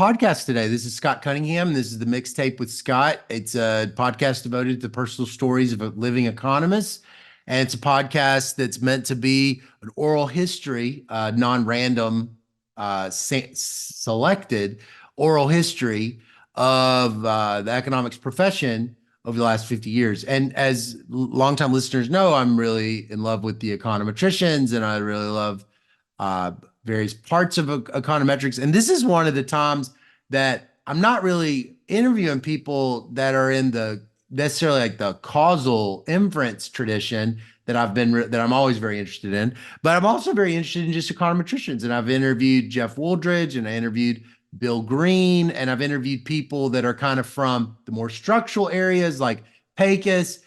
podcast today. This is Scott Cunningham. This is the Mixtape with Scott. It's a podcast devoted to the personal stories of living economists. And it's a podcast that's meant to be an oral history, non-random, selected oral history of the economics profession over the last 50 years. And as longtime listeners know, I'm really in love with the econometricians, and I really love various parts of econometrics. And this is one of the times that I'm not really interviewing people that are in the necessarily like the causal inference tradition that I'm always very interested in, but I'm also very interested in just econometricians. And I've interviewed Jeff Wooldridge, and I interviewed Bill Green, and I've interviewed people that are kind of from the more structural areas like Pecos,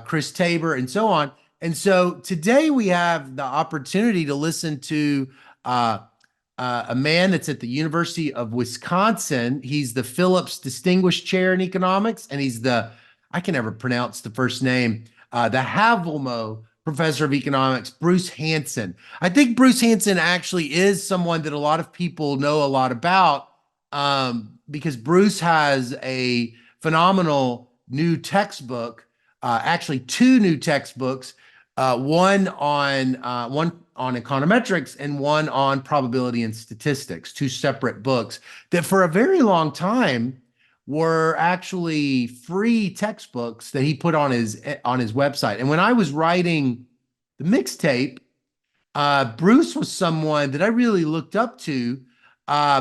Chris Tabor, and so on. And so today we have the opportunity to listen to a man that's at the University of Wisconsin. He's the Phillips Distinguished Chair in Economics, and he's I can never pronounce the first name, the Haavelmo Professor of Economics, Bruce Hansen. I think Bruce Hansen actually is someone that a lot of people know a lot about because Bruce has a phenomenal new textbook, actually two new textbooks, one on econometrics and one on probability and statistics, two separate books that for a very long time were actually free textbooks that he put on his website. And when I was writing the mixtape, Bruce was someone that I really looked up to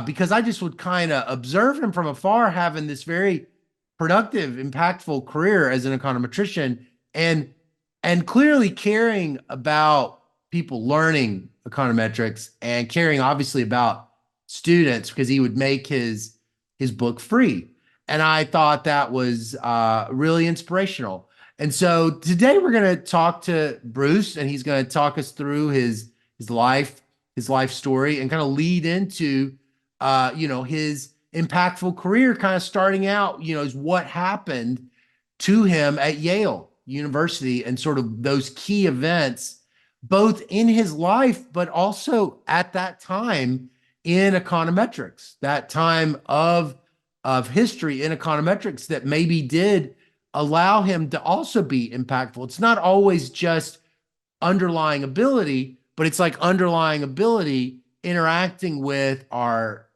because I just would kind of observe him from afar, having this very productive, impactful career as an econometrician, and clearly caring about people learning econometrics and caring obviously about students because he would make his book free. And I thought that was really inspirational. And so today we're going to talk to Bruce, and he's going to talk us through his life story, and kind of lead into his impactful career, kind of starting out, is what happened to him at Yale University and sort of those key events, both in his life, but also at that time in econometrics, that time of history in econometrics that maybe did allow him to also be impactful. It's not always just underlying ability, but it's like underlying ability interacting with our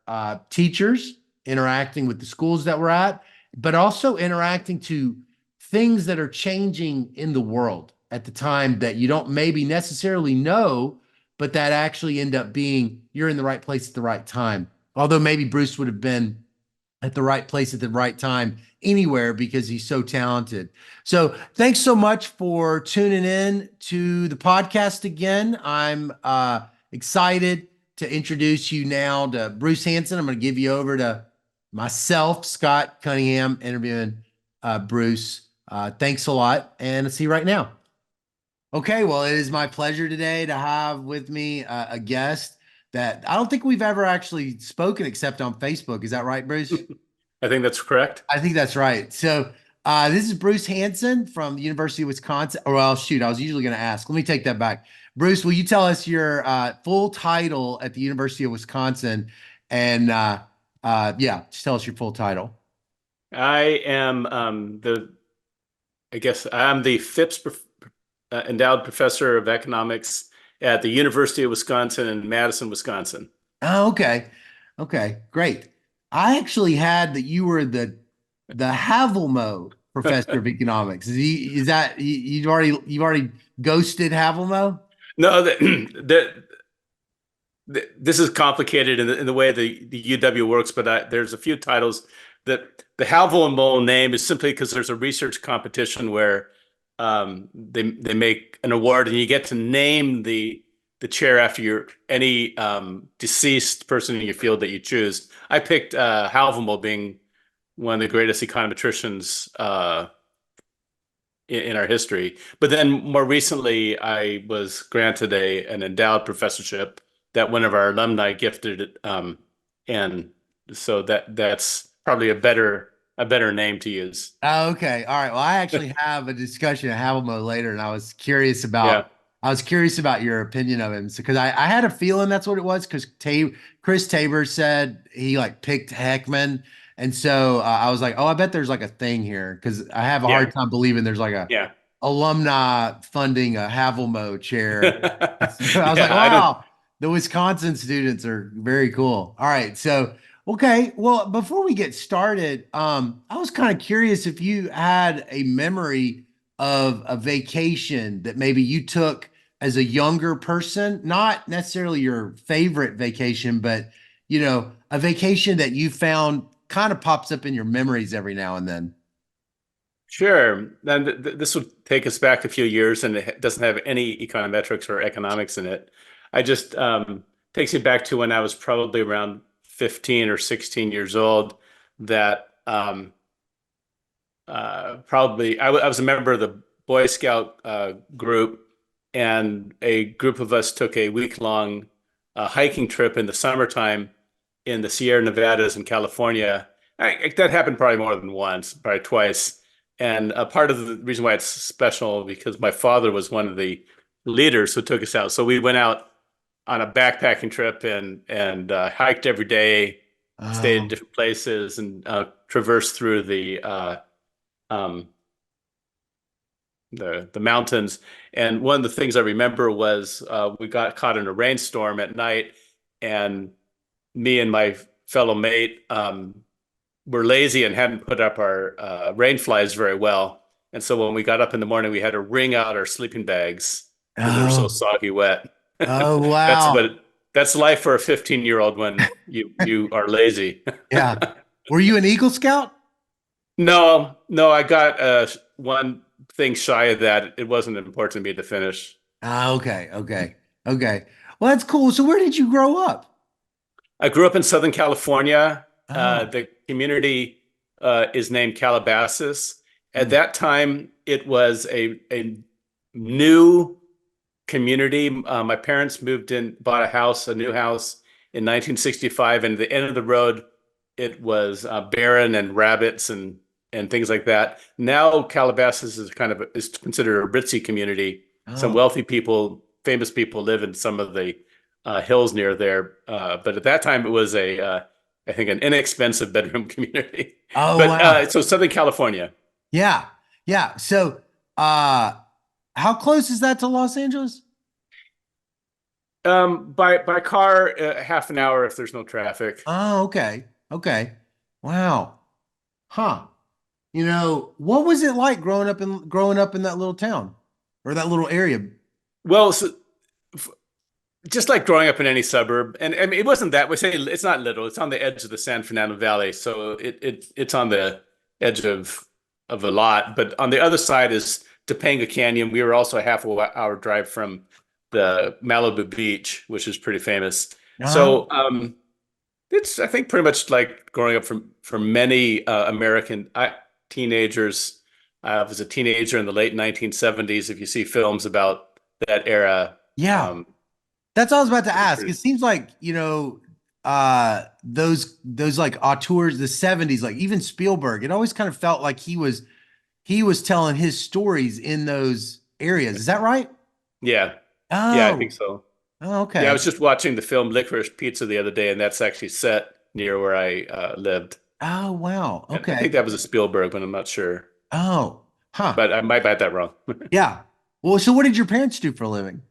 teachers, interacting with the schools that we're at, but also interacting to things that are changing in the world at the time that you don't maybe necessarily know, but that actually end up being you're in the right place at the right time. Although maybe Bruce would have been at the right place at the right time anywhere because he's so talented. So thanks so much for tuning in to the podcast again. I'm excited to introduce you now to Bruce Hansen. I'm going to give you over to myself, Scott Cunningham, interviewing Bruce. Thanks a lot, and I'll see you right now. Okay, well, it is my pleasure today to have with me a guest that I don't think we've ever actually spoken except on Facebook. Is that right, Bruce? I think that's correct. I think that's right. So this is Bruce Hansen from the University of Wisconsin. Or well, shoot, I was usually going to ask. Let me take that back. Bruce, will you tell us your full title at the University of Wisconsin? And just tell us your full title. I am I'm the Phipps Endowed Professor of Economics at the University of Wisconsin in Madison, Wisconsin. Oh, okay. Okay, great. I actually had that you were the Haavelmo Professor of Economics. Is that you've already ghosted Haavelmo? No, this is complicated in the way the UW works, but there's a few titles that the Haavelmo name is simply because there's a research competition where they make an award and you get to name the chair after any deceased person in your field that you choose. I picked Haavelmo being one of the greatest econometricians in our history. But then more recently, I was granted an endowed professorship that one of our alumni gifted, and so that's probably a better name to use. Oh, okay. All right. Well, I actually have a discussion at Haavelmo later, and I was curious about Yeah. I was curious about your opinion of him because I had a feeling that's what it was because Chris Tabor said he like picked Heckman. And so I was like, oh, I bet there's like a thing here because I have a Yeah, hard time believing there's like a yeah. alumni funding a Haavelmo chair. So I was like, Yeah, I don't. wow, the Wisconsin students are very cool. All right. So, okay. Well, before we get started, I was kind of curious if you had a memory of a vacation that maybe you took as a younger person, not necessarily your favorite vacation, but a vacation that you found kind of pops up in your memories every now and then. Sure. Then this would take us back a few years, and it doesn't have any econometrics or economics in it. I just takes me back to when I was probably around 15 or 16 years old. That probably I was a member of the Boy Scout group, and a group of us took a week-long hiking trip in the summertime in the Sierra Nevadas in California. That happened probably more than once, probably twice. And part of the reason why it's special because my father was one of the leaders who took us out. So we went out on a backpacking trip and hiked every day, stayed in Oh, different places, and traversed through um, the mountains. And one of the things I remember was we got caught in a rainstorm at night, and me and my fellow mate were lazy and hadn't put up our rain flies very well. And so when we got up in the morning, we had to wring out our sleeping bags because they were so oh, soggy wet. oh, That's wow. what that's life for a 15-year-old when you are lazy. Yeah. Were you an Eagle Scout? No, no, I got one thing shy of that. It wasn't important to me to finish. Ah, okay, okay, okay. Well, that's cool. So where did you grow up? I grew up in Southern California. Oh, The community is named Calabasas. At mm. that time, it was a new community. My parents moved in, bought a new house in 1965, and at the end of the road, it was barren and rabbits and things like that. Now Calabasas is considered a ritzy community. Some Oh, wealthy people, famous people live in some of the hills near there. But at that time, it was I think, an inexpensive bedroom community. oh, But wow. so Southern California, Yeah, yeah. So, how close is that to Los Angeles? by car, half an hour if there's no traffic. Oh, okay, okay. Wow. Huh. What was it like growing up in that little town or that little area? Well, so, just like growing up in any suburb, and I mean, it wasn't that. We say it's not little. It's on the edge of the San Fernando Valley, so it's on the edge of a lot. But on the other side is Topanga Canyon. We were also a half hour drive from the Malibu Beach, which is pretty famous. Uh-huh. So it's I think pretty much like growing up for many American teenagers. I was a teenager in the late 1970s. If you see films about that era, Yeah. um, That's all I was about to pretty, ask. It pretty seems like, those like auteurs, the 70s, like even Spielberg, it always kind of felt like he was telling his stories in those areas. Is that right? Yeah. Yeah, I think Oh, so. oh, Yeah, I okay. was just watching the film Licorice Pizza the other day, and that's actually set near where I lived. Oh, wow. And I think Okay. that was a Spielberg, but I'm not sure. Oh, huh. But I might have that wrong. Yeah. Well, so what did your parents do for a living?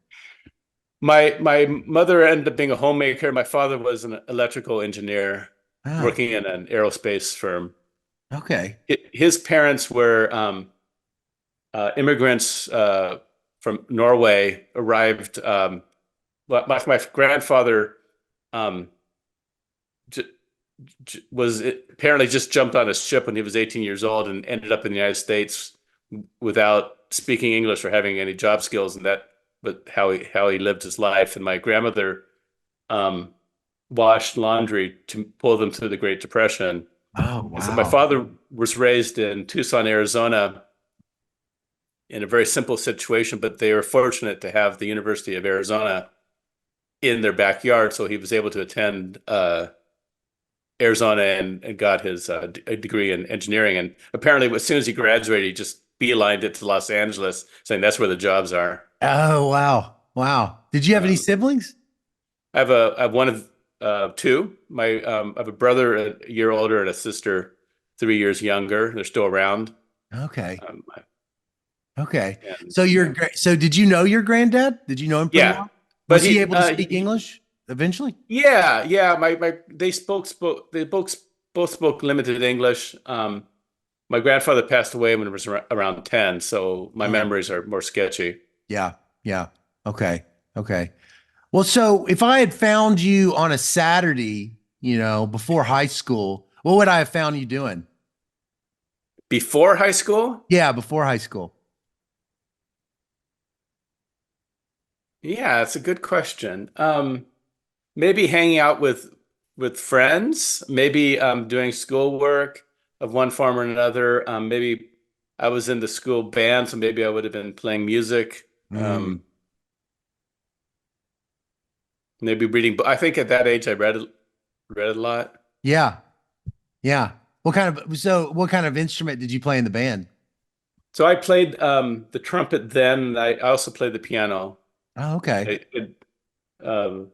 My mother ended up being a homemaker. My father was an electrical engineer Oh, working in an aerospace firm. okay. His parents were immigrants from Norway, arrived. My grandfather um, j was apparently just jumped on a ship when he was 18 years old and ended up in the United States without speaking English or having any job skills, and that but how he lived his life. And my grandmother um, washed laundry to pull them through the Great Depression. Oh, And so my wow. father was raised in Tucson, Arizona, in a very simple situation, but they were fortunate to have the University of Arizona in their backyard, so he was able to attend Arizona and got his a degree in engineering. And apparently, as soon as he graduated, he just beelined it to Los Angeles, saying that's where the jobs are. Oh, wow. Wow. Did you have any Um, siblings? I have one of two. I have a brother a year older and a sister 3 years younger. They're still around. Okay. Um, Okay. and So yeah, so did you know your granddad? Did you know him pretty yeah. well? But Was he able to speak English eventually? yeah. My they spoke they both spoke limited English. My grandfather passed away when I was around 10, so my Oh, memories are more sketchy. yeah. Yeah. Okay. Okay. Well, so if I had found you on a Saturday, before high school, what would I have found you doing? Before high school, Yeah, before high school. yeah, it's a good question. Maybe hanging out with friends, maybe doing schoolwork of one form or another. Maybe I was in the school band, so maybe I would have been playing music. Mm, Maybe reading. I think at that age I read a lot. yeah. Yeah. What kind of instrument did you play in the band? So I played the trumpet then. And I also played the piano. Oh, okay. Um,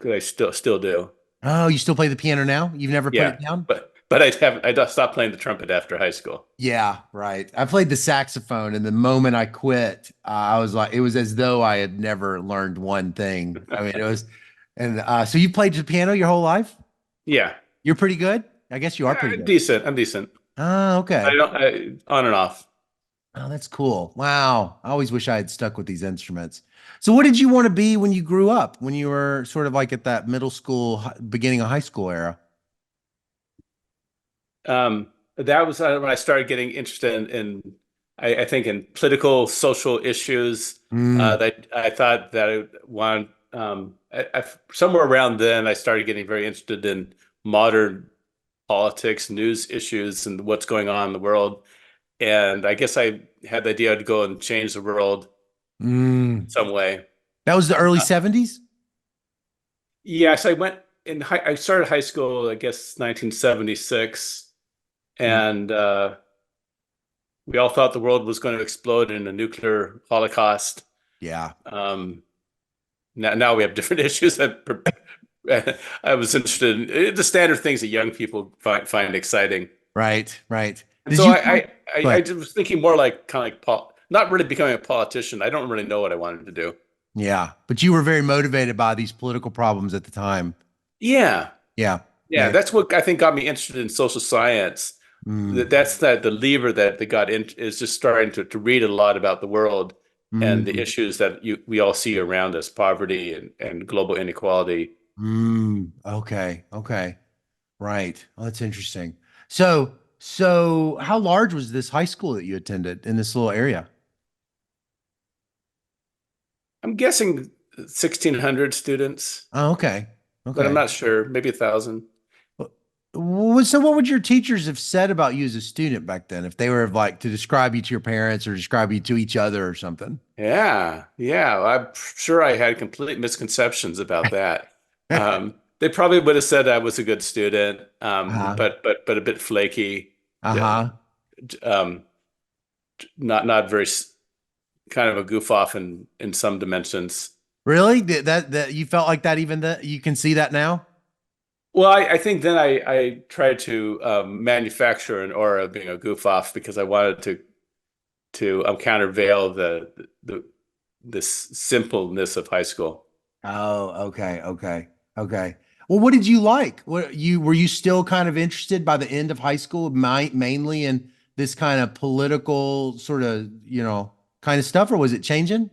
I still do. Oh, you still play the piano now? You've never put Yeah, it down? but I just stopped playing the trumpet after high school. Yeah, right. I played the saxophone, and the moment I quit, I was like, it was as though I had never learned one thing. I mean, it was, and so you played the piano your whole life? Yeah, You're pretty good. I guess you are pretty I'm good. decent. I'm decent. Oh, I okay. don't on and off. Oh, that's cool. Wow. I always wish I had stuck with these instruments. So, what did you want to be when you grew up, when you were sort of like at that middle school, beginning of high school era? That was when I started getting interested in I think in political social issues. Mm, That I thought that I want somewhere around then I started getting very interested in modern politics, news issues, and what's going on in the world. And I guess I had the idea to go and change the world in mm. some way. That was the early Uh, 70s? yes, I started high school, I guess 1976, Mm, and we all thought the world was going to explode in a nuclear holocaust. yeah. Um, now we have different issues. I was interested in the standard things that young people find exciting. Right, right. And Did so you play? Go I ahead. was thinking more like kind of like not really becoming a politician. I don't really know what I wanted to do. Yeah, but you were very motivated by these political problems at the time. Yeah, Yeah, yeah, yeah. that's what I think got me interested in social science. Mm, That's the lever that got in is just starting to read a lot about the world and the mm, issues that we all see around us, poverty and global inequality. okay, okay. Right. Oh, that's interesting. So how large was this high school that you attended in this little area? I'm guessing 1,600 students, Oh, okay. but I'm Okay. not sure. Maybe 1,000. So what would your teachers have said about you as a student back then if they were like to describe you to your parents or describe you to each other or something? Yeah. I'm sure I had complete misconceptions about that. They probably would have said I was a good student, Uh-huh. but a bit flaky, uh, Uh-huh. um, not very kind of a goof off in some dimensions. Really? That you felt like that even that you can see that now? Well, I think then I tried to manufacture an aura of being a goof off because I wanted to countervail the this simpleness of high school. Oh, okay, okay, okay. Well, what did you like? What you were you still kind of interested by the end of high school, mainly in this kind of political sort of, kind of stuff, or was it changing?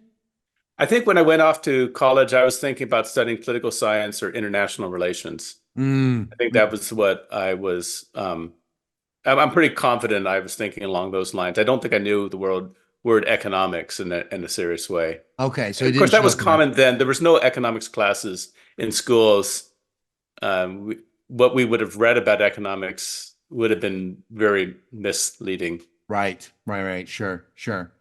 I think when I went off to college, I was thinking about studying political science or international relations. Mm, I think that was what I was. I'm pretty confident I was thinking along those lines. I don't think I knew the word economics in a serious way. okay, so And it of didn't course, that show was up in that. common then. There was no economics classes in schools. What we would have read about economics would have been very misleading. Right, right, right. Sure, sure.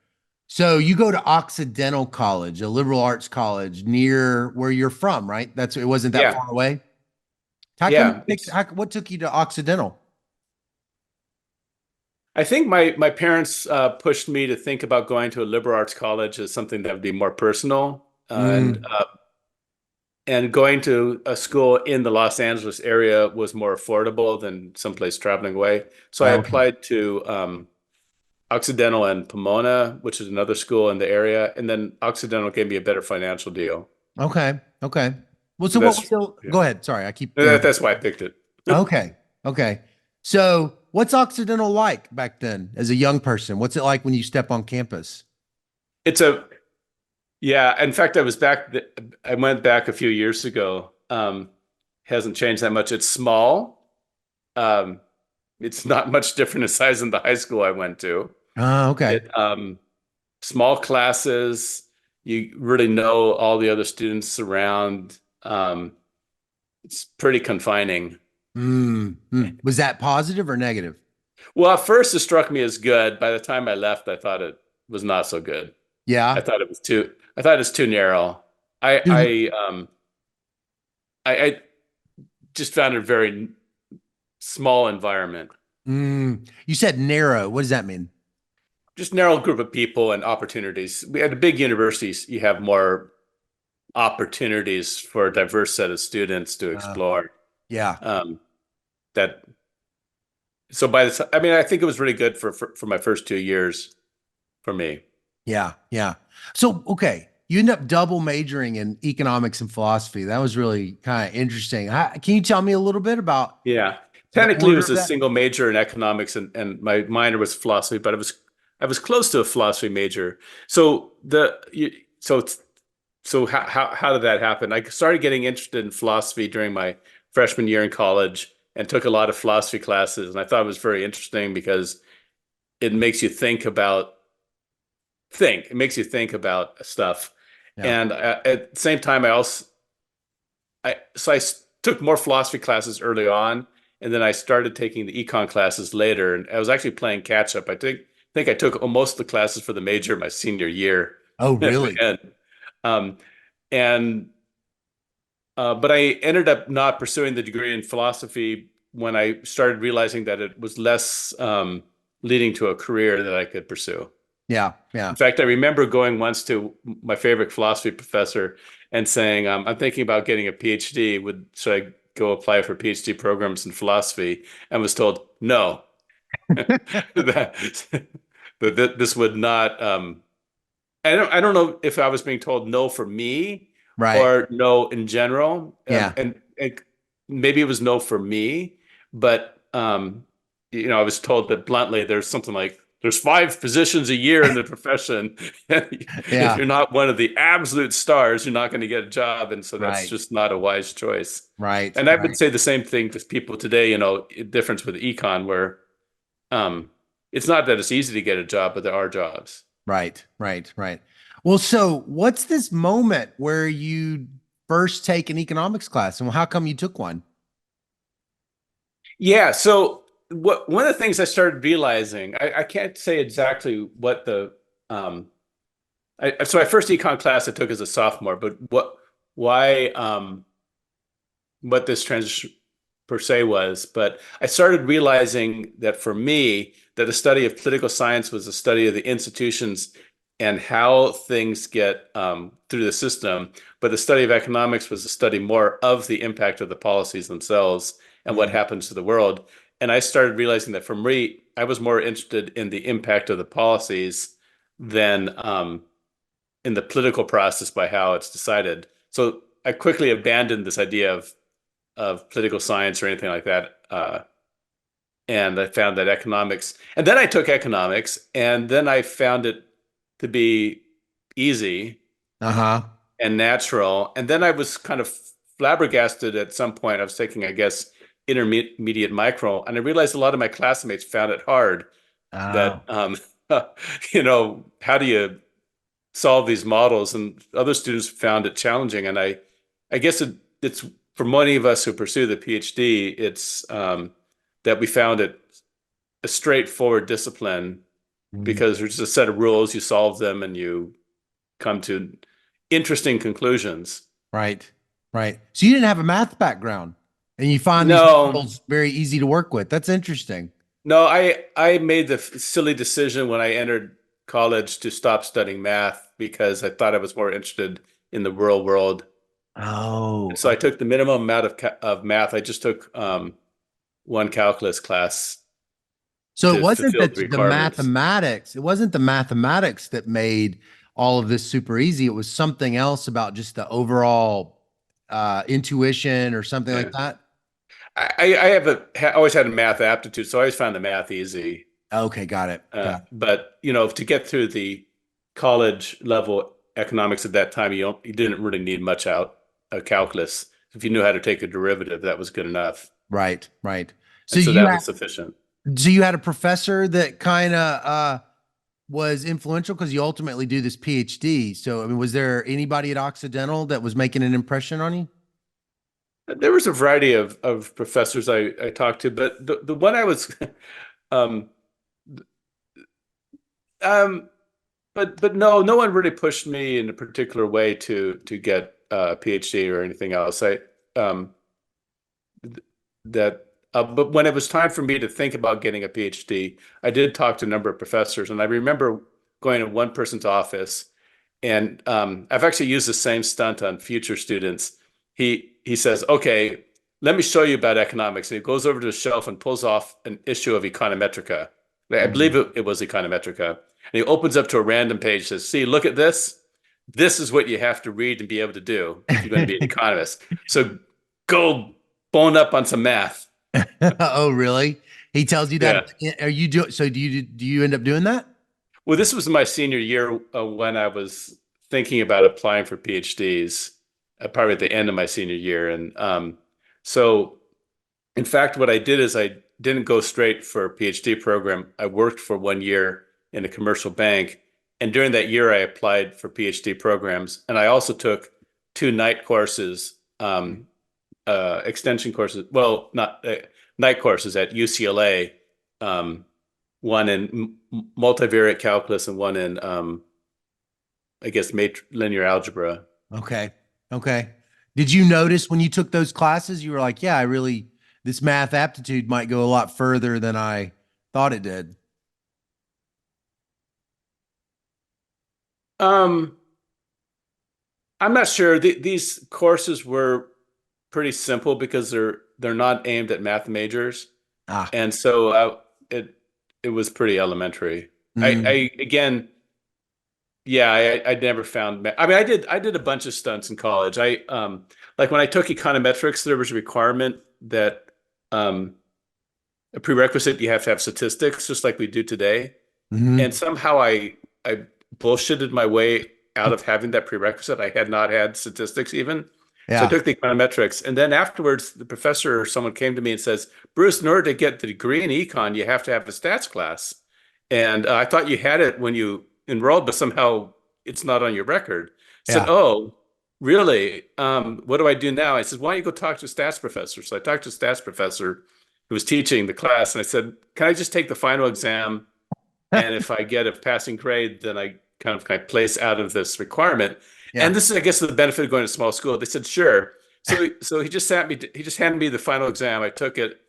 So you go to Occidental College, a liberal arts college near where you're from, right? It wasn't that Yeah, far away. How come yeah. It's what took you to Occidental? I think my parents pushed me to think about going to a liberal arts college as something that would be more personal, Mm, and going to a school in the Los Angeles area was more affordable than someplace traveling away. So I okay. applied to Occidental and Pomona, which is another school in the area, and then Occidental gave me a better financial deal. Okay. Okay. Well, So so what that's was the, yeah, go ahead. Sorry, I keep that's why I picked it. okay. Okay. So what's Occidental like back then as a young person? What's it like when you step on campus? It's a Yeah. In fact, I went back a few years ago. Hasn't changed that much. It's small. Um, it's not much different in size than the high school I went to. Oh, okay. It Small classes. You really know all the other students around. It's pretty confining. Was that positive or negative? Well, at first it struck me as good. By the time I left, I thought it was not so good. Yeah. I thought it was too narrow. I Mhm. I just found it a very small environment. You said narrow. What does that mean? Just narrow group of people and opportunities. We had the big universities, you have more opportunities for a diverse set of students to Uh, explore. yeah. Um, that so by the time, I mean, I think it was really good for my first 2 years for me. Yeah. Yeah. So, okay. You end up double majoring in economics and philosophy. That was really kind of interesting. Can you tell me a little bit about Yeah. the Technically, it order was of a that? single major in economics, and my minor was philosophy, but I was close to a philosophy major. So the you, so it's- so how did that happen? I started getting interested in philosophy during my freshman year in college and took a lot of philosophy classes, and I thought it was very interesting because it makes you think. It makes you think about stuff. Yeah. And at the same time, I took more philosophy classes early on, and then I started taking the econ classes later. And I was actually playing catch up. I think I took most of the classes for the major my senior year Oh, at the really? end. Um, and but I ended up not pursuing the degree in philosophy when I started realizing that it was less leading to a career that I could pursue. Yeah. Yeah. In fact, I remember going once to my favorite philosophy professor and saying, "I'm thinking about getting a PhD. Should I go apply for PhD programs in philosophy?" And was told no, that that this would not. I don't know if I was being told no for me Right. or no in general, Yeah. and maybe it was no for me, but I was told that bluntly, there's something like there's 5 positions a year in the profession. If Yeah. you're not one of the absolute stars, you're not going to get a job, and so that's Right. just not a wise choice. Right. And I would Right. say the same thing to people today. Difference with econ where um, it's not that it's easy to get a job, but there are jobs. Right. Right. Right. Well, so what's this moment where you first take an economics class and how come you took one? Yeah, so one of the things I started realizing, I can't say exactly what the so my first econ class I took as a sophomore, but why what this transition per se was, but I started realizing that for me, that the study of political science was a study of the institutions and how things get through the system, but the study of economics was a study more of the impact of the policies themselves and what Mm, happens to the world. And I started realizing that for me, I was more interested in the impact of the policies than in the political process by how it's decided. So I quickly abandoned this idea of political science or anything like that. And I found that economics, and then I took economics, and then I found it to be easy uh-huh. and natural. And then I was kind of flabbergasted at some point. I was taking, I guess, intermediate micro, and I realized a lot of my classmates found it hard that, Oh, how do you solve these models? And other students found it challenging. And I guess it's for many of us who pursue the PhD, it's that we found it a straightforward discipline mm, because there's a set of rules, you solve them, and you come to interesting conclusions. right. Right. So you didn't have a math background and you find these No, models very easy to work with. That's interesting. No, I made the silly decision when I entered college to stop studying math because I thought I was more interested in the real world. Oh, So I took the minimum amount of math. I just took one calculus class so it to wasn't fulfill the that the requirements. mathematics, it wasn't the mathematics that made all of this super easy. It was something else about just the overall intuition or something like Yeah. that. I have always had a math aptitude, so I always found the math easy. Okay, got it. Got it. But to get through the college level economics at that time, you didn't really need much out of calculus. If you knew how to take a derivative, that was good enough, Right, right. So and so you that had was sufficient. a professor that kind of was influential because you ultimately do this PhD. So I mean, was there anybody at Occidental that was making an impression on you? There was a variety of professors I talked to, but the one I was, um, um, but no one really pushed me in a particular way to get a PhD or anything else. Um, that but when it was time for me to think about getting a PhD, I did talk to a number of professors, and I remember going to one person's office, and I've actually used the same stunt on future students. He says, "Okay, let me show you about economics." And he goes over to the shelf and pulls off an issue of Econometrica. I believe Mhm. it was Econometrica. And he opens up to a random page, says, "See, look at this. This is what you have to read and be able to do if you're going to be an economist. So go bone up on some math." Oh, really? He tells you that. Yeah. Are you do so? Do you end up doing that? Well, this was my senior year when I was thinking about applying for PhDs, probably at the end of my senior year. And so, in fact, what I did is I didn't go straight for a PhD program. I worked for 1 year in a commercial bank. And during that year, I applied for PhD programs. And I also took two night courses, extension courses, well, not night courses at UCLA. Um, one in multivariate calculus and one in I guess linear algebra. Okay. Okay. Did you notice when you took those classes, you were like, yeah, I really, this math aptitude might go a lot further than I thought it did. Um, I'm not sure. These courses were pretty simple because they're not aimed at math majors, Ah. and so it was pretty elementary. Mm, I again, yeah, I never found. I mean, I did a bunch of stunts in college. I like when I took econometrics, there was a requirement that um a prerequisite you have to have statistics, just like we do today. And mhm. somehow I bullshitted my way out of having that prerequisite. I had not had statistics even. So I Yeah. took the econometrics. And then afterwards, the professor or someone came to me and says, "Bruce, in order to get the degree in econ, you have to have a stats class. And I thought you had it when you enrolled, but somehow it's not on your record." I said, Yeah. "Oh, really? What do I do now?" I said, "Why don't you go talk to a stats professor?" So I talked to a stats professor who was teaching the class, and I said, "Can I just take the final exam? And if I get a passing grade, then I kind of place out of this requirement." And Yeah. this is, I guess, the benefit of going to small school. They said, "Sure." So he just handed me the final exam. I took it,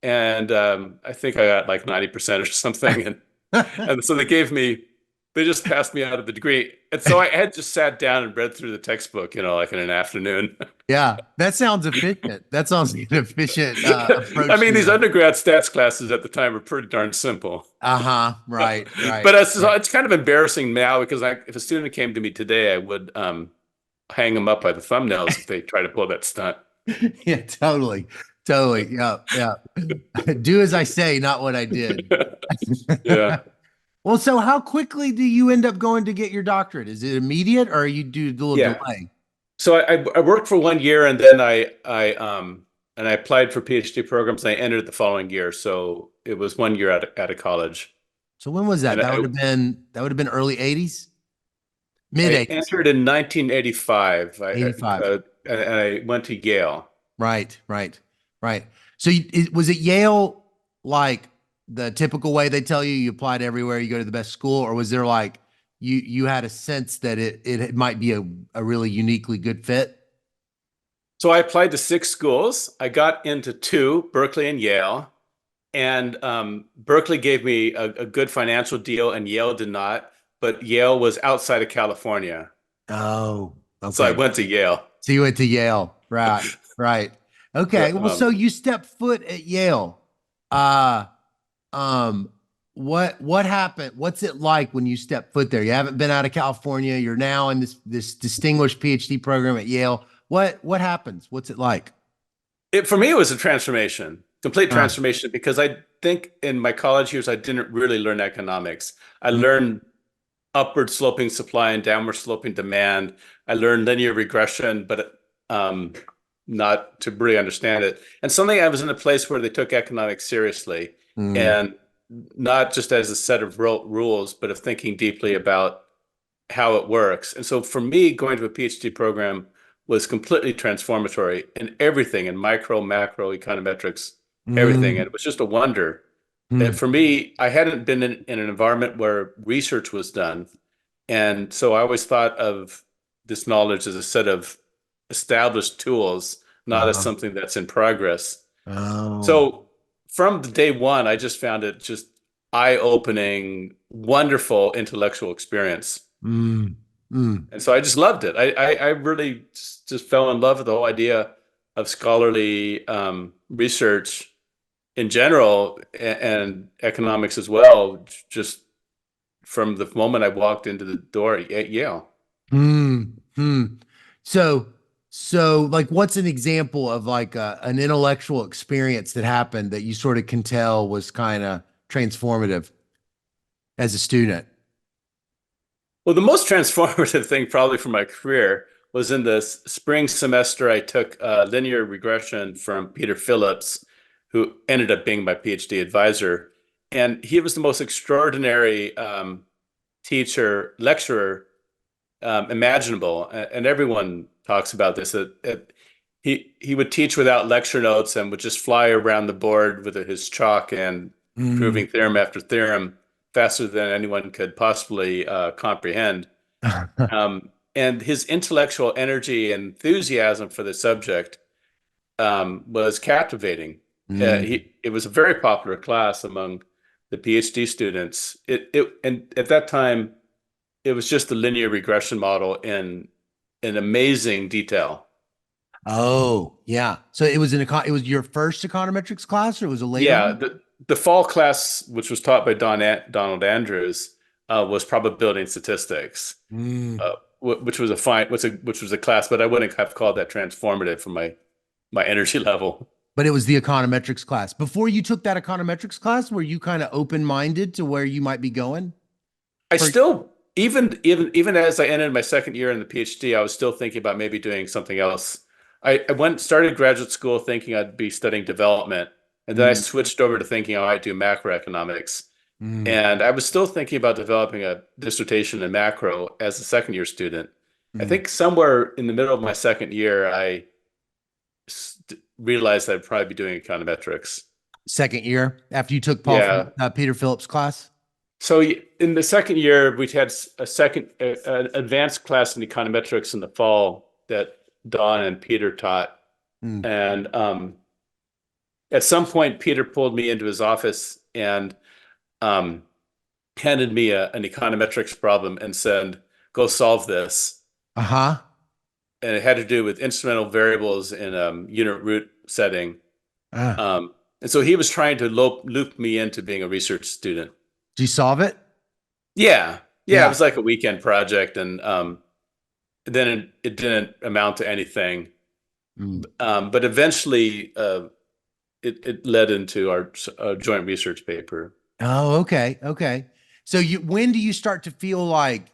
and I think I got like 90% or something. And so they just passed me out of the degree. And so I had just sat down and read through the textbook, like in an afternoon. Yeah. That sounds efficient. That sounds like an efficient I approach mean, to these the. undergrad stats classes at the time were pretty darn simple. Uh-huh. Right. Right. But Right. it's kind of embarrassing now because if a student came to me today, I would hang them up by the thumbnails if they try to pull that stunt. Yeah, totally. Totally. Yeah. Yeah. Do as I say, not what I did. Yeah. Well, so how quickly do you end up going to get your doctorate? Is it immediate or you do a little Yeah. delay? So I worked for 1 year and then I applied for PhD programs and I entered the following year. So it was 1 year out of college. So when was that? And That would have been early 80s, mid I 80s, entered in 1985. 85. And I went to Yale. Right, right, right. So was it Yale like the typical way they tell you you applied everywhere, you go to the best school, or was there like you had a sense that it might be a really uniquely good fit? So I applied to 6 schools. I got into two, Berkeley and Yale. And Berkeley gave me a good financial deal, and Yale did not. But Yale was outside of California, Oh, so I okay. went to Yale. So you went to Yale. Right. Right. Okay. But, Well, so you stepped foot at Yale. Uh, um, what happened? What's it like when you step foot there? You haven't been out of California. You're now in this distinguished PhD program at Yale. What happens? What's it like? for me, it was a transformation, complete Uh, transformation, because I think in my college years, I didn't really learn economics. I mm, learned upward sloping supply and downward sloping demand. I learned linear regression, but um, not to really understand it. And suddenly I was in a place where they took economics seriously, mm, and not just as a set of rules, but of thinking deeply about how it works. And so for me, going to a PhD program was completely transformatory in everything, in micro, macro, econometrics, everything. And mm, it was just a wonder. mm. For me, I hadn't been in an environment where research was done. And so I always thought of this knowledge as a set of established tools, not as Uh-huh. something that's in progress. Oh. So from the day one, I just found it just eye-opening, wonderful intellectual experience. Mm, mm. And so I just loved it. I really just fell in love with the whole idea of scholarly research in general and economics as well, just from the moment I walked into the door at Yale. Hmm. Hmm. So, so like, what's an example of like an intellectual experience that happened that you sort of can tell was kind of transformative as a student? Well, the most transformative thing probably for my career was in the spring semester. I took linear regression from Peter Phillips, who ended up being my PhD advisor. And he was the most extraordinary teacher, lecturer imaginable. And everyone talks about this. He would teach without lecture notes and would just fly around the board with his chalk and Mm. proving theorem after theorem faster than anyone could possibly comprehend. And his intellectual energy and enthusiasm for the subject was captivating. Mm. It was a very popular class among the PhD students. And at that time, it was just the linear regression model in amazing detail. Oh, yeah. So it was your first econometrics class or it was a later Yeah, one? the fall class, which was taught by Donald Andrews, was probability and statistics, Mm. which was a which was a class, but I wouldn't have called that transformative for my energy level. But it was the econometrics class. Before you took that econometrics class, were you kind of open-minded to where you might be going? I For still, even as I ended my second year in the PhD, I was still thinking about maybe doing something else. I started graduate school thinking I'd be studying development, and then I Mm, switched over to thinking I might do macroeconomics. mm, And I was still thinking about developing a dissertation in macro as a second year student. I mm. think somewhere in the middle of my second year, I realized I'd probably be doing econometrics. Second year after you took Yeah. Peter Phillips class? So in the second year, we had a second an advanced class in econometrics in the fall that Don and Peter taught. Mm. And at some point, Peter pulled me into his office and um, handed me an econometrics problem and said, "Go solve this." Uh-huh. And it had to do with instrumental variables in a unit root setting. Uh, And so he was trying to loop me into being a research student. did you solve it? Yeah, yeah, it Yeah. was like a weekend project, and then it didn't amount to anything. Mm. But eventually, it led into our joint research paper. Oh, okay. Okay. So when do you start to feel like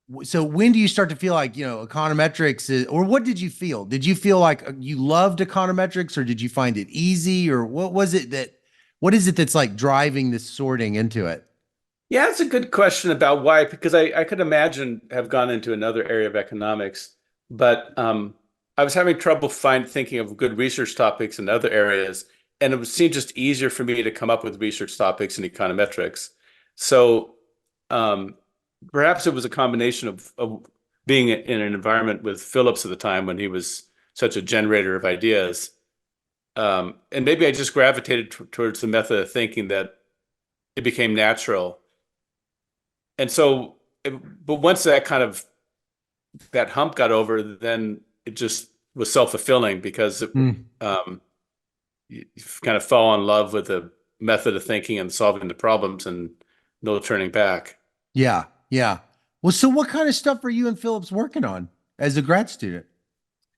when do you start to feel like, econometrics is, or what did you feel? Did you feel like you loved econometrics or did you find it easy or what is it that's like driving this sorting into it? Yeah, that's a good question about why, because I could imagine have gone into another area of economics, but I was having trouble thinking of good research topics in other areas, and it seemed just easier for me to come up with research topics in econometrics. So um, perhaps it was a combination of being in an environment with Phillips at the time when he was such a generator of ideas. and maybe I just gravitated towards the method of thinking that it became natural. And so, but once that kind of that hump got over, then it just was self-fulfilling because Hmm. you kind of fell in love with the method of thinking and solving the problems and no turning back. Yeah, yeah. Well, so what kind of stuff are you and Phillips working on as a grad student?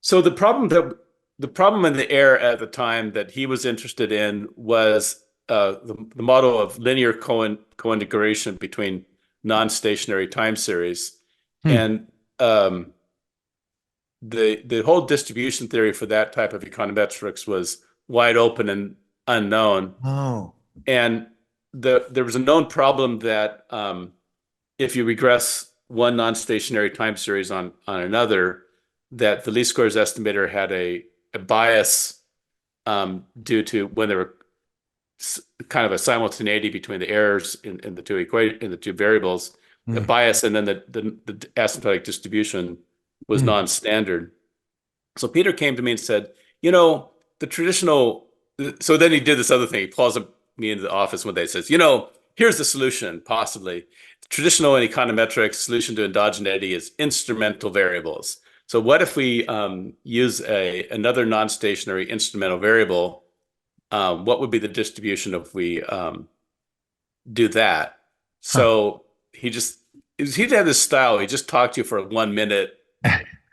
So the problem in the air at the time that he was interested in was the model of linear cointegration between non-stationary time series, Hmm. and the whole distribution theory for that type of econometrics was wide open and unknown. Oh. And there was a known problem that if you regress one non-stationary time series on another, that the least squares estimator had a bias due to when there were kind of a simultaneity between the errors in the two in the two variables, a Hmm. bias, and then the asymptotic distribution was Hmm. non-standard. So Peter came to me and said, you know, the traditional. So then he did this other thing. He calls me into the office one day and says, you know, here's the solution, possibly. The traditional in econometrics solution to endogeneity is instrumental variables. So what if we use another non-stationary instrumental variable? What would be the distribution if we do that? Huh. So he had this style. He just talked to you for 1 minute.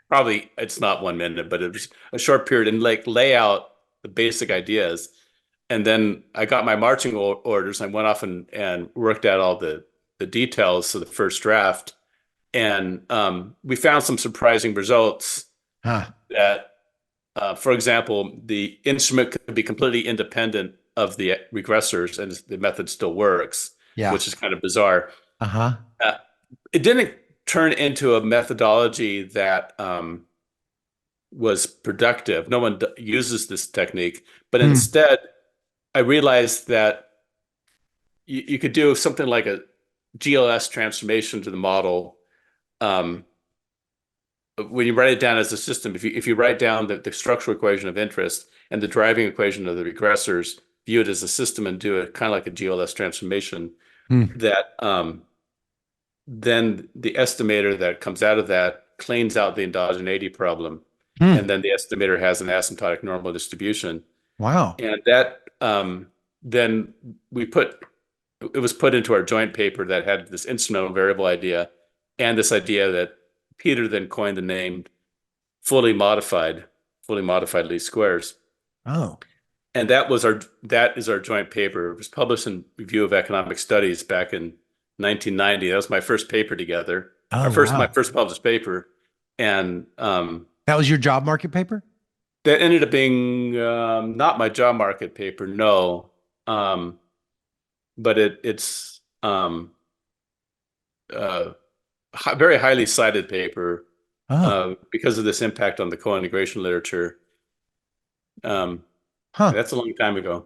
Probably it's not 1 minute, but it was a short period and like lay out the basic ideas. And then I got my marching orders. I went off and worked out all the details of the first draft. And we found some surprising results Huh. that, for example, the instrument could be completely independent of the regressors and the method still works, Yeah. which is kind of bizarre. Uh-huh. Uh, it didn't turn into a methodology that was productive. No one uses this technique, but Hmm. instead, I realized that you could do something like a GLS transformation to the model. Um, when you write it down as a system, if you write down the structural equation of interest and the driving equation of the regressors, view it as a system and do it kind of like a GLS transformation, Hmm. that then the estimator that comes out of that cleans out the endogeneity problem, and Hmm. then the estimator has an asymptotic normal distribution, Wow. and that then we put it was put into our joint paper that had this instrumental variable idea and this idea that Peter then coined the name fully modified least squares. Oh. And that is our joint paper. It was published in Review of Economic Studies back in 1990. That was my first paper together. Oh, My wow. first published paper. And That was your job market paper? that ended up being not my job market paper, no. Um, but it's uh, very highly cited paper Oh. because of this impact on the co-integration literature. Um, Huh. that's a long time ago.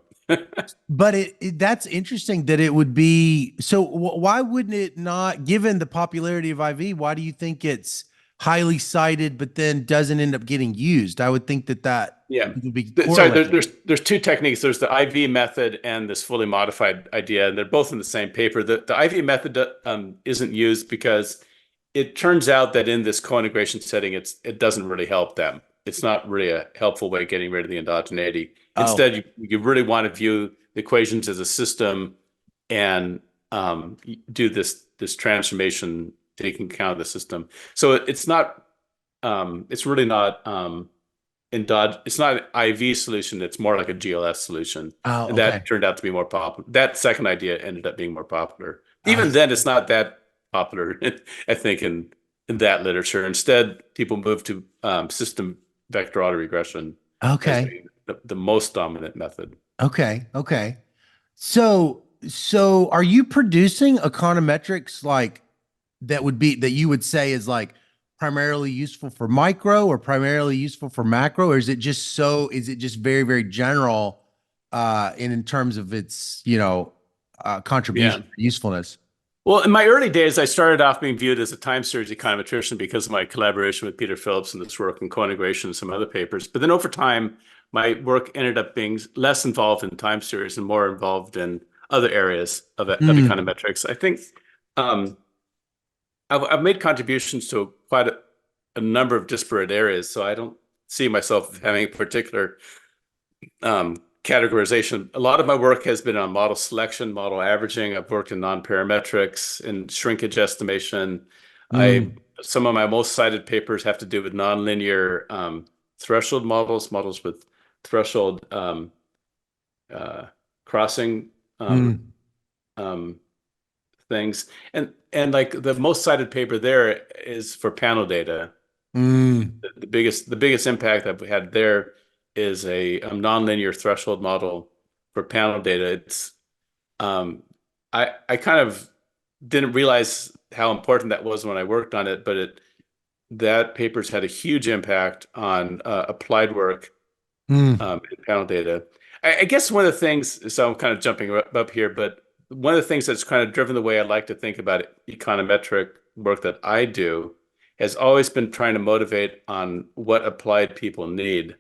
But that's interesting that it would be so why wouldn't it not, given the popularity of IV, why do you think it's highly cited but then doesn't end up getting used? I would think that Yeah. would be Sorry, correlated. there's two techniques. There's the IV method and this fully modified idea, and they're both in the same paper. The IV method isn't used because it turns out that in this co-integration setting, it doesn't really help them. It's not really a helpful way of getting rid of the endogeneity. Oh. Instead, you really want to view the equations as a system and do this transformation taking account of the system. So it's really not it's not an IV solution. It's more like a GLS solution. Oh, And okay. that turned out to be more popular. That second idea ended up being more popular. I Even then, it's not that popular, I think, in that literature. Instead, people move to system vector autoregression as okay. being the most dominant method. Okay. Okay. So are you producing econometrics like that you would say is like primarily useful for micro or primarily useful for macro, or is it just very, very general in terms of its, Yeah. contribution or usefulness? Well, in my early days, I started off being viewed as a time series econometrician because of my collaboration with Peter Phillips and this work in cointegration and some other papers. But then over time, my work ended up being less involved in time series and more involved in other areas of Mm, econometrics. I think um, I've made contributions to quite a number of disparate areas, so I don't see myself having a particular categorization. A lot of my work has been on model selection, model averaging. I've worked in non-parametrics and shrinkage estimation. I mm, Some of my most cited papers have to do with nonlinear threshold models, models with threshold uh, crossing mm, um, things, and like the most cited paper there is for panel data. mm, The biggest impact I've had there is a nonlinear threshold model for panel data. It's I kind of didn't realize how important that was when I worked on it, but that paper's had a huge impact on applied work mm, in panel data. I guess one of the things, so I'm kind of jumping up here, but one of the things that's kind of driven the way I like to think about econometric work that I do has always been trying to motivate on what applied people need.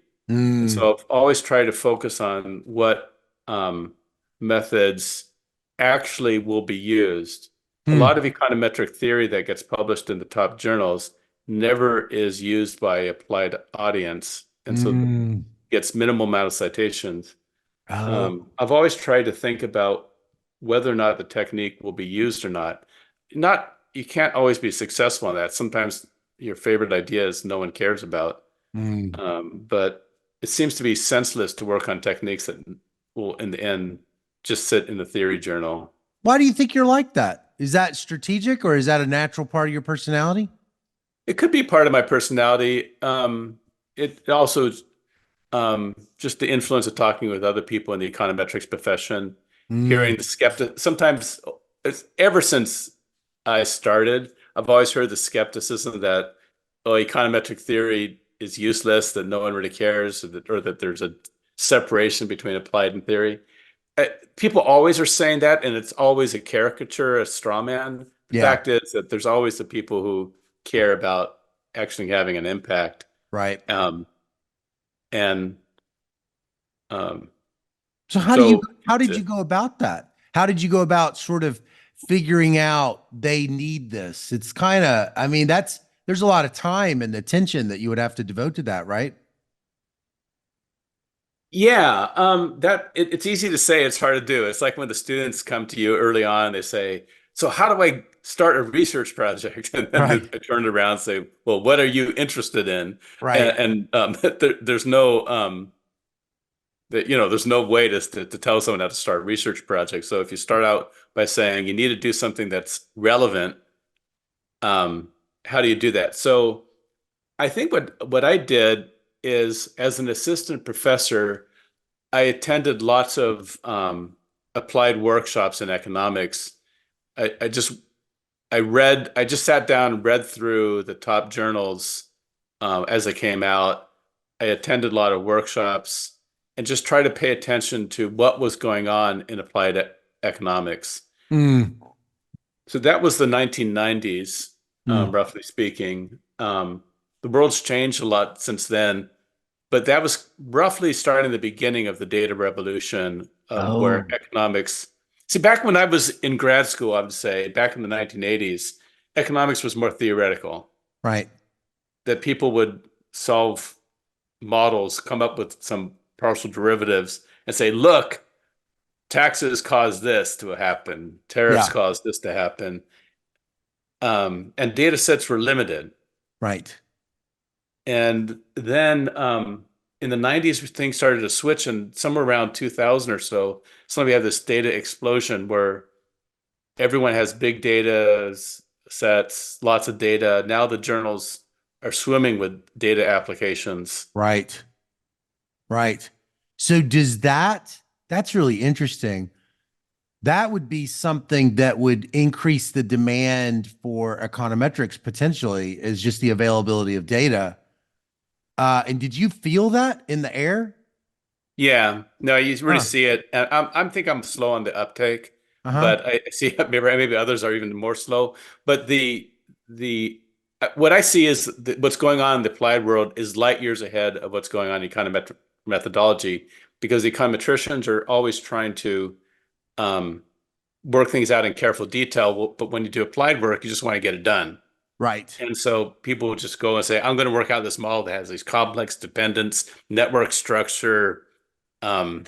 And mm, so I've always tried to focus on what methods actually will be used. A lot mm, of econometric theory that gets published in the top journals never is used by applied audience, and so mm. gets minimal amount of citations. Oh, I've always tried to think about whether or not the technique will be used or not. You can't always be successful in that. Sometimes your favorite ideas no one cares about. mm. But it seems to be senseless to work on techniques that will, in the end, just sit in the theory journal. Why do you think you're like that? Is that strategic or is that a natural part of your personality? It could be part of my personality. It also just the influence of talking with other people in the econometrics profession, hearing Mm, the skeptic. Sometimes, ever since I started, I've always heard the skepticism that, oh, econometric theory is useless, that no one really cares, or that there's a separation between applied and theory. Uh, People always are saying that, and it's always a caricature, a straw man. The yeah, fact is that there's always the people who care about actually having an impact. right. Um, and um, So so how did you go about that? How did you go about sort of figuring out they need this? It's kind of, I mean, there's a lot of time and attention that you would have to devote to that, right? Yeah, it's easy to say, it's hard to do. It's like when the students come to you early on, they say, "So how do I start a research project?" And then Right. I turn around and say, "Well, what are you interested in?" Right. And there's no there's no way to tell someone how to start a research project. So if you start out by saying you need to do something that's relevant, um, how do you do that? So I think what I did is, as an assistant professor, I attended lots of applied workshops in economics. I just I just sat down and read through the top journals as they came out. I attended a lot of workshops and just tried to pay attention to what was going on in applied economics. Mm, So that was the 1990s, mm. roughly speaking. The world's changed a lot since then, but that was roughly starting the beginning of the data revolution, where Oh, economics. See, back when I was in grad school, I would say back in the 1980s, economics was more theoretical, right. that people would solve models, come up with some partial derivatives, and say, look, taxes cause this to happen, tariffs Yeah, cause this to happen. And data sets were limited. right. And then in the 90s, things started to switch, and somewhere around 2000 or so, suddenly we have this data explosion where everyone has big data sets, lots of data. Now the journals are swimming with data applications. Right. Right. So that's really interesting. That would be something that would increase the demand for econometrics potentially is just the availability of data. And did you feel that in the air? Yeah, no, you really Huh. see it. And I think I'm slow on the uptake. Uh-huh. but I see maybe others are even more slow. But the what I see is what's going on in the applied world is light years ahead of what's going on in econometric methodology, because the econometricians are always trying to um, work things out in careful detail. But when you do applied work, you just want to get it done. Right. And so people would just go and say, I'm going to work out this model that has these complex dependence, network structure, um,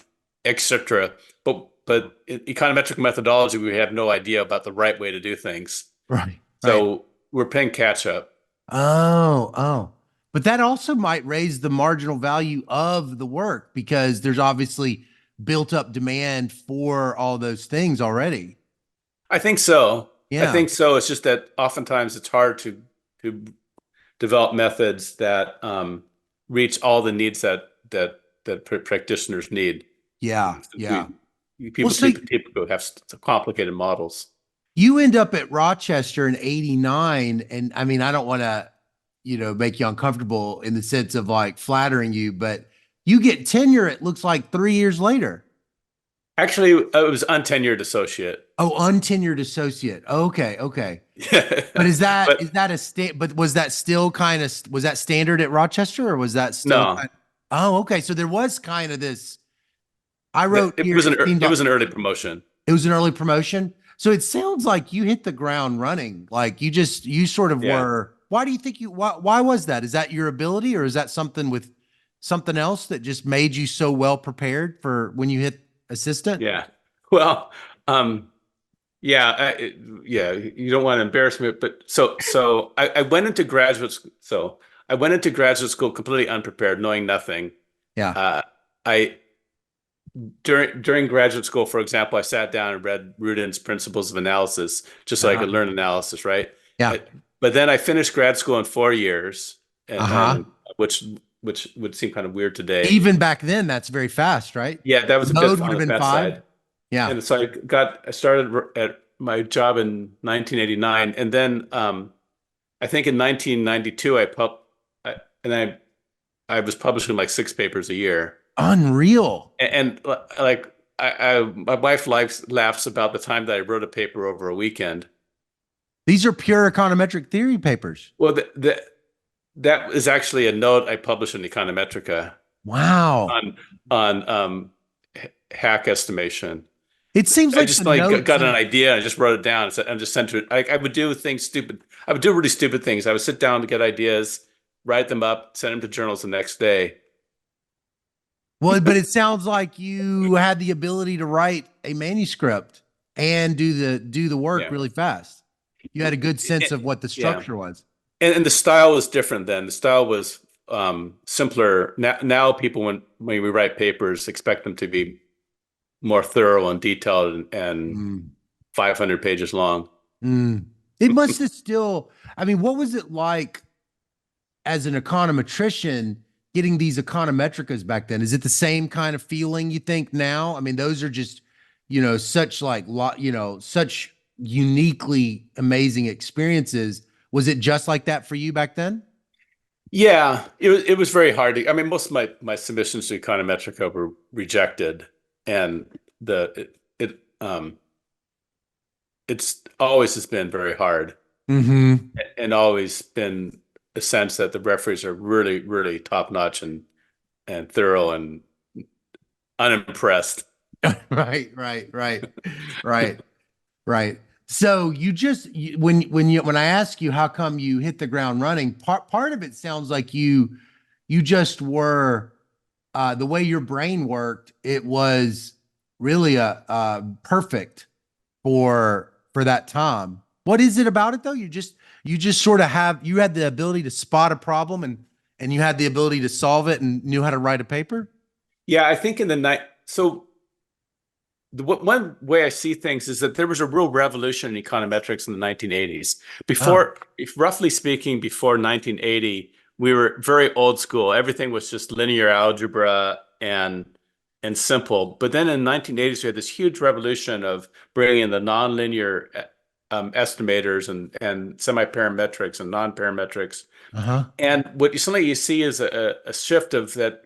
etc. But in econometric methodology, we have no idea about the right way to do things. Right. Right. So we're playing catch up. Oh, oh. But that also might raise the marginal value of the work because there's obviously built up demand for all those things already. I think so. I Yeah. think so. It's just that oftentimes it's hard to develop methods that reach all the needs that practitioners need. Yeah. Since Yeah. Well, people so typically have complicated models. you end up at Rochester in 89. And I mean, I don't want to, make you uncomfortable in the sense of like flattering you, but you get tenure, it looks like 3 years later. Actually, it was untenured associate. Oh, untenured associate. Okay. Okay. But is that But is that a but was that still kind of was that standard at Rochester or was that still no, kind Oh, okay. So there was kind of this. I wrote it here, was it seemed it like was an early promotion. it was an early promotion. So it sounds like you hit the ground running. Like you sort of Yeah. were. Why do you think why was that? Is that your ability or is that something with something else that just made you so well prepared for when you hit assistant? Yeah. Well, um, yeah, yeah, you don't want to embarrass me, but I went into graduate school. So I went into graduate school completely unprepared, knowing nothing. Yeah. Uh, I during graduate school, for example, I sat down and read Rudin's Principles of Analysis just so I could Uh-huh. learn analysis, right? Yeah. Uh, But then I finished grad school in 4 years, Uh-huh. and which would seem kind of weird today. Even back then, that's very fast, right? Yeah, that The was a mode bit would on have the been fast five. side. Yeah. And so I started at my job in 1989, and then I think in 1992 and I was publishing like 6 papers a year, Unreal. and like my wife laughs about the time that I wrote a paper over a weekend. These are pure econometric theory papers. Well, that is actually a note I published in Econometrica Wow. on hack estimation. It seems I like the just like notes got an in idea. I just wrote it down and said, I'm just sent to it. I would do things stupid. I would do really stupid things. I would sit down to get ideas, write them up, send them to journals the next day. well, but it sounds like you had the ability to write a manuscript and do the work Yeah. really fast. You had a good sense It- of what the yeah. structure was. And the style was different then. The style was simpler. Now people, when we write papers, expect them to be more thorough and detailed and Mm, 500 pages long. mm. It must have still, I mean, what was it like as an econometrician getting these econometricas back then? Is it the same kind of feeling you think now? I mean, those are just, such like such uniquely amazing experiences. Was it just like that for you back then? Yeah, it was very hard to, I mean, most of my submissions to Econometrica were rejected, and it's always has been very hard, Mm-hmm. and always been a sense that the referees are really, really top notch and thorough and unimpressed. Right, right, right, right, right. So when I ask you how come you hit the ground running, part of it sounds like you just were the way your brain worked, it was really a perfect for that time. What is it about it though? You just sort of you had the ability to spot a problem and you had the ability to solve it and knew how to write a paper. Yeah, I think in the night. So one way I see things is that there was a real revolution in econometrics in the 1980s. Oh, Roughly speaking, before 1980, we were very old school. Everything was just linear algebra and simple. But then in the 1980s, we had this huge revolution of bringing in the nonlinear estimators and semi-parametrics and non-parametrics. uh-huh. And what you see is a shift of that.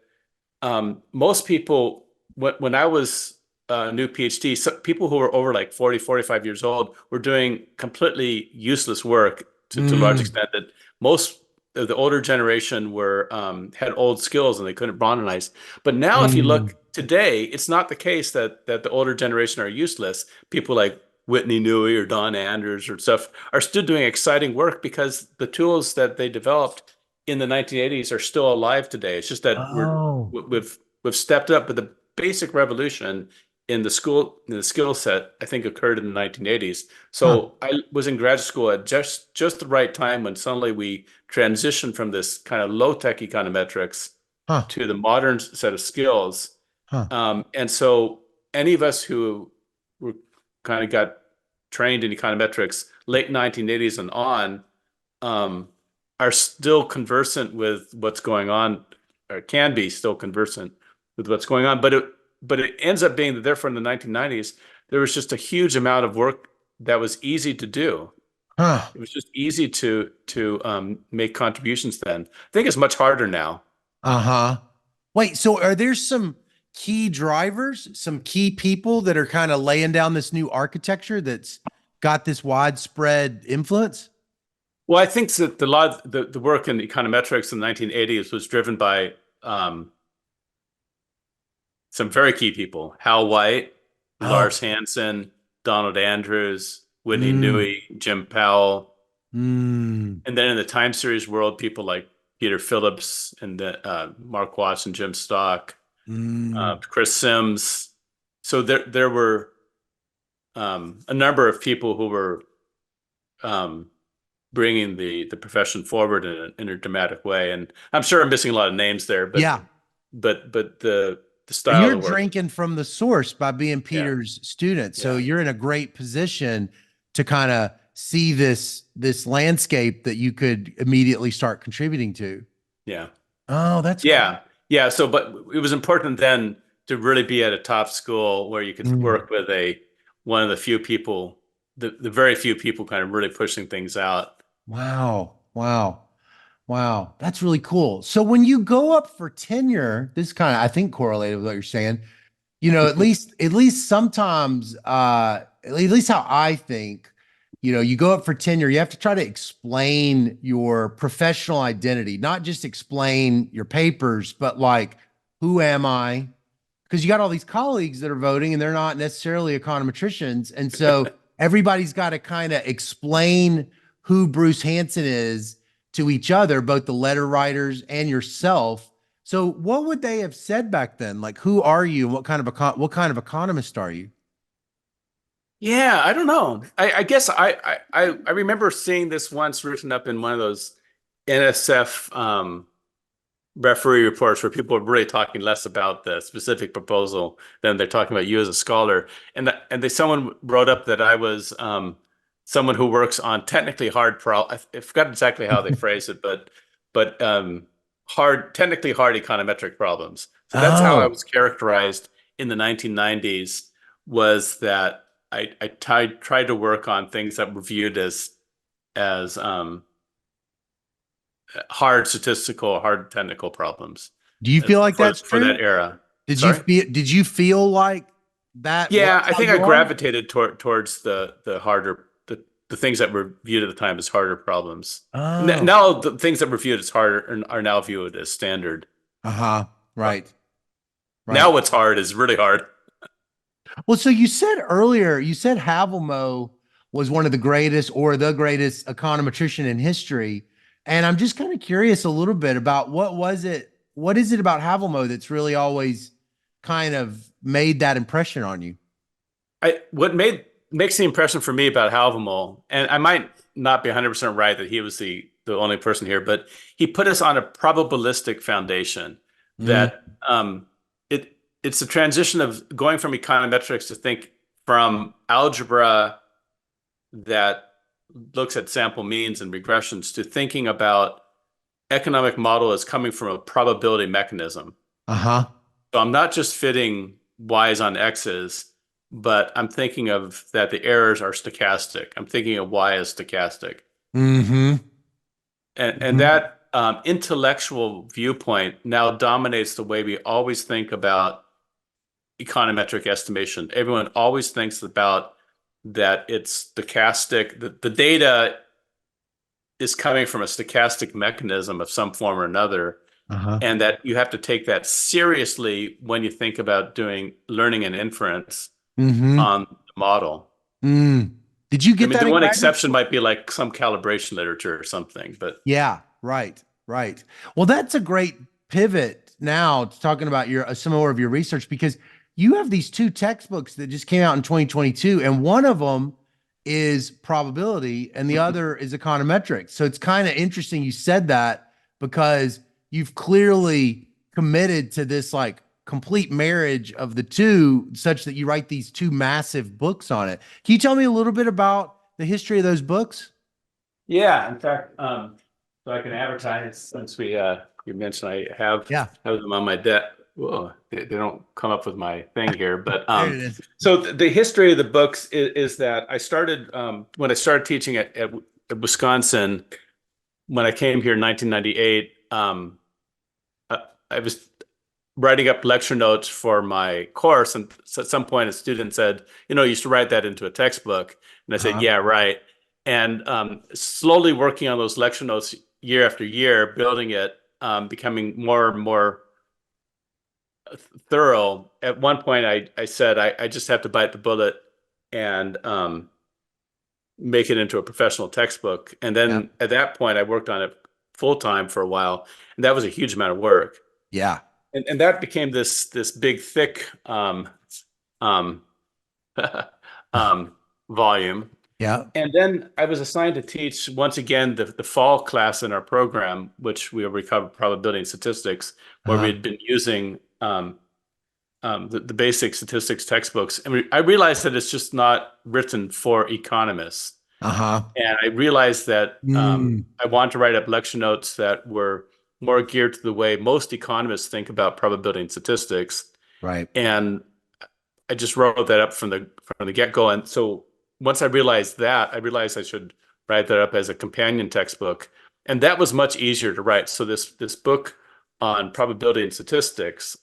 Most people, when I was new PhD, so people who were over like 40, 45 years old were doing completely useless work to a large Mm, extent that most of the older generation were had old skills and they couldn't modernize. But now if you mm. look today, it's not the case that the older generation are useless. People like Whitney Newey or Don Andrews or stuff are still doing exciting work because the tools that they developed in the 1980s are still alive today. It's just that Oh, we've stepped up, but the basic revolution in the skill set, I think occurred in the 1980s. huh, So I was in grad school at just the right time when suddenly we transitioned from this kind of low-tech econometrics huh, to the modern set of skills. huh, And so any of us who were kind of got trained in econometrics late 1980s and on are still conversant with what's going on, or can be still conversant with what's going on. But it ends up being that therefore in the 1990s, there was just a huge amount of work that was easy to do. huh. It was just easy to make contributions then. I think it's much harder now. Uh-huh. Wait, so are there some key drivers, some key people that are kind of laying down this new architecture that's got this widespread influence? Well, I think that the lot the work in econometrics in the 1980s was driven by some very key people: Hal White, Oh, Lars Hansen, Donald Andrews, Whitney mm, Newey, Jim Powell, mm, and then in the time series world, people like Peter Phillips and Mark Watts and Jim Stock, mm. Chris Sims. So there were a number of people who were um, bringing the profession forward in a dramatic way. And I'm sure I'm missing a lot of names there, but Yeah. the style of You're the work, drinking from the source by being yeah, Peter's student. So yeah, you're in a great position to kind of see this landscape that you could immediately start contributing to. yeah, Oh, that's cool. yeah, yeah. So, but it was important then to really be at a top school where you could Mm. work with a one of the few people, the very few people kind of really pushing things out. Wow. Wow. Wow. That's really cool. So when you go up for tenure, this kind of I think correlated with what you're saying. At least sometimes at least how I think, you go up for tenure, you have to try to explain your professional identity, not just explain your papers, but like, who am I? Because you got all these colleagues that are voting and they're not necessarily econometricians. And so everybody's got to kind of explain who Bruce Hansen is to each other, both the letter writers and yourself. So what would they have said back then? Like, who are you? What kind of economist are you? Yeah, I don't know. I guess I remember seeing this once written up in one of those NSF referee reports where people are really talking less about the specific proposal than they're talking about you as a scholar. And someone wrote up that I was someone who works on technically hard I forgot exactly how they phrased it, but technically hard econometric problems. So that's how I Oh, was characterized in the 1990s, was that I tried to work on things that were viewed as hard statistical, hard technical problems do you feel like that's for that true? era. Did you Sorry? feel did you feel like that was Yeah, I how think I you are? gravitated towards the harder the things that were viewed at the time as harder problems. Oh, Now the things that were viewed as harder are now viewed as standard. uh-huh. Right. Now Right. what's hard is really hard. Well, so you said earlier, you said Haavelmo was one of the greatest or the greatest econometrician in history. And I'm just kind of curious a little bit about what is it about Haavelmo that's really always kind of made that impression on you? What makes the impression for me about Haavelmo, and I might not be 100% right that he was the only person here, but he put us on a probabilistic foundation Mm, that it's a transition of going from econometrics to think from algebra that looks at sample means and regressions to thinking about economic model as coming from a probability mechanism. uh-huh. So I'm not just fitting y's on x's, but I'm thinking of that the errors are stochastic. I'm thinking of y as stochastic. Mm-hmm. And Hmm. that intellectual viewpoint now dominates the way we always think about econometric estimation. Everyone always thinks about that it's stochastic. The data is coming from a stochastic mechanism of some form or another, Uh-huh. and that you have to take that seriously when you think about doing learning and inference Mm-hmm. on the model. Mm. Did you I get mean, that the in one graduate exception school? might be like some calibration literature or something, but Yeah, right, right. Well, that's a great pivot now to talking about your some more of your research because you have these two textbooks that just came out in 2022, and one of them is probability and the other is econometrics. So it's kind of interesting you said that because you've clearly committed to this like complete marriage of the two such that you write these two massive books on it. Can you tell me a little bit about the history of those books? yeah, in fact, so I can advertise since we you mentioned I Yeah, have them on my desk. Whoa, they don't come up with my thing here, but there it is. so the history of the books is that I started when I started teaching at Wisconsin when I came here in 1998. I was writing up lecture notes for my course, and at some point, a student said, "You know, you should write that into a textbook." And I said, Uh-huh. "Yeah, right." And slowly working on those lecture notes year after year, building it, becoming more and more thorough. At one point, I said, I just have to bite the bullet and make it into a professional textbook. And Yeah. then at that point, I worked on it full time for a while, and that was a huge amount of work. Yeah. And that became this big thick um, um, volume. Yeah. And then I was assigned to teach once again the fall class in our program, which we recovered probability and statistics, where we Uh-huh. had been using the basic statistics textbooks. And I realized that it's just not written for economists. Uh-huh. And I realized that Mm. I wanted to write up lecture notes that were more geared to the way most economists think about probability and statistics. Right. And I just wrote that up from the get-go. And so once I realized that, I realized I should write that up as a companion textbook. And that was much easier to write. So this book on probability and statistics,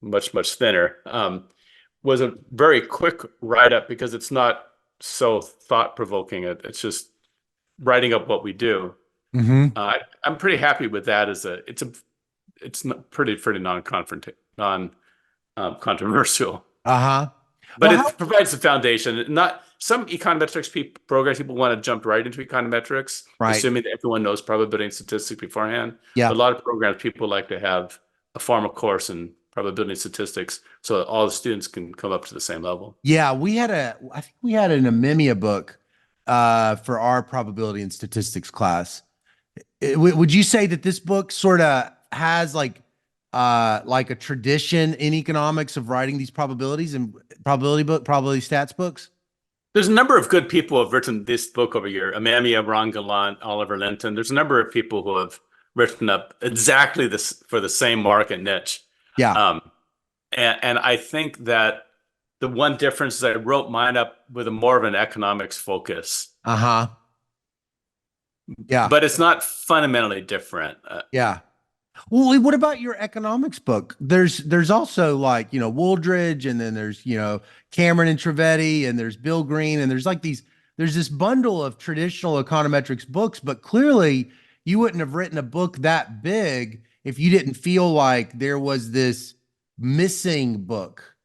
much thinner, was a very quick write-up because it's not so thought-provoking. It's just writing up what we do. Mm-hmm. I'm pretty happy with that as it's pretty non controversial. Uh-huh. But Well, it how provides the foundation. Not some econometrics programs people want to jump right into econometrics, right. assuming that everyone knows probability and statistics beforehand. But a Yeah. lot of programs people like to have a formal course in probability and statistics so that all the students can come up to the same level. Yeah, I think we had an Amemia book for our probability and statistics class. Would you say that this book sort of has like a tradition in economics of writing these probabilities and probability stats books? There's a number of good people who have written this book over here. Amamiya, Ron Gallant, Oliver Linton. There's a number of people who have written up exactly this for the same market niche. Yeah. Um, and I think that the one difference is I wrote mine up with a more of an economics focus, Uh-huh. Yeah. but it's not fundamentally different. Yeah. Well, what about your economics book? There's also like, Wooldridge and then there's, Cameron and Trivedi and there's Bill Green and there's this bundle of traditional econometrics books, but clearly you wouldn't have written a book that big if you didn't feel like there was this missing book.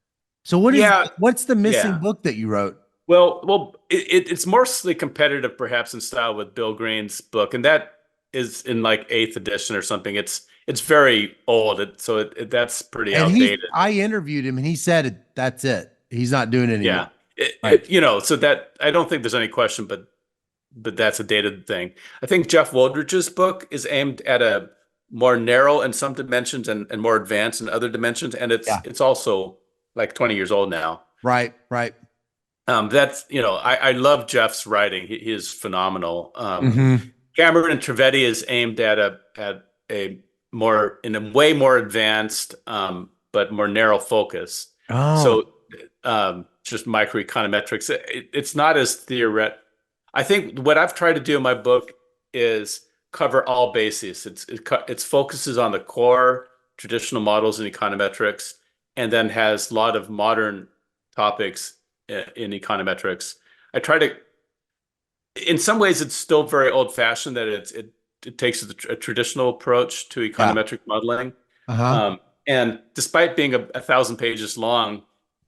So Yeah, what's the missing yeah. book that you wrote? Well, it's mostly competitive, perhaps in style with Bill Green's book, and that is in like eighth edition or something. It's very old, that's pretty And outdated. I interviewed him and he said that's it. He's not doing it anymore. Yeah, Right. so that I don't think there's any question, but that's a dated thing. I think Jeff Wooldridge's book is aimed at a more narrow in some dimensions and more advanced in other dimensions, and Yeah. it's also like 20 years old now. Right. Right. That's, I love Jeff's writing. He is phenomenal. Hmm. Cameron and Trivedi is aimed at a more in a way more advanced, but more narrow focus. Oh, So, just microeconometrics. It's not as theoretic. I think what I've tried to do in my book is cover all bases. It focuses on the core traditional models in econometrics and then has a lot of modern topics in econometrics. I try to, in some ways, it's still very old-fashioned that it takes a traditional approach to Yeah. econometric modeling. Uh-huh. And despite being a thousand pages long,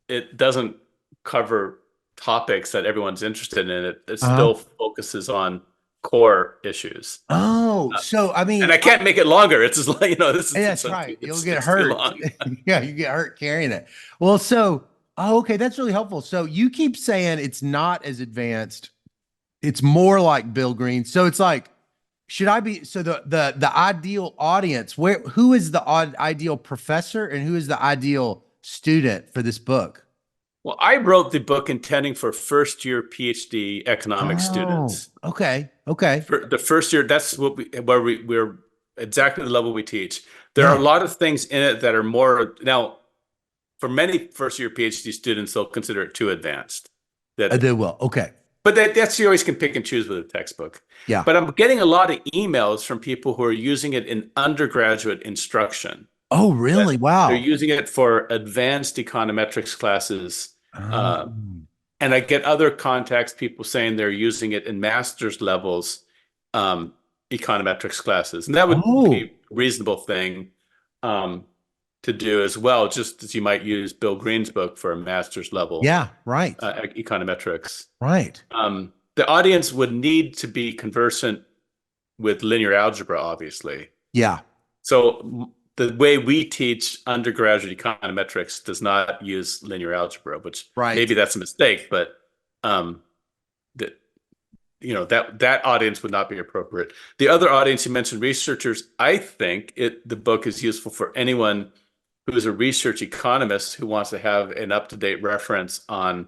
it doesn't cover topics that everyone's interested in. It Uh-huh. still focuses on core issues. Oh, Uh, so I and mean, I can't make it longer. It's just like, that's right. You'll get it's too hurt. long. Yeah, you get hurt carrying it. Well, okay, that's really helpful. So you keep saying it's not as advanced. It's more like Bill Green. So it's like, should I be so the ideal audience, who is the ideal professor and who is the ideal student for this book? Well, I wrote the book intending for first year PhD economics Oh, students. okay. Okay. For the first year, that's we're exactly the level we teach. There are a Yeah. lot of things in it that are more now for many first year PhD students, they'll consider it too advanced. They That will. Okay. But that's you always can pick and choose with a textbook. Yeah. But I'm getting a lot of emails from people who are using it in undergraduate instruction. Oh, That really? they're Wow. using it for advanced econometrics classes. Uh, Um, and I get other contacts, people saying they're using it in master's levels um, econometrics classes. And that would be oh, a reasonable thing um, to do as well, just as you might use Bill Green's book for a master's level yeah. Right. econometrics. Right. The audience would need to be conversant with linear algebra, obviously. Yeah. So the way we teach undergraduate econometrics does not use linear algebra, which Right. maybe that's a mistake, but um, that that audience would not be appropriate. The other audience you mentioned, researchers, I think the book is useful for anyone who is a research economist who wants to have an up-to-date reference on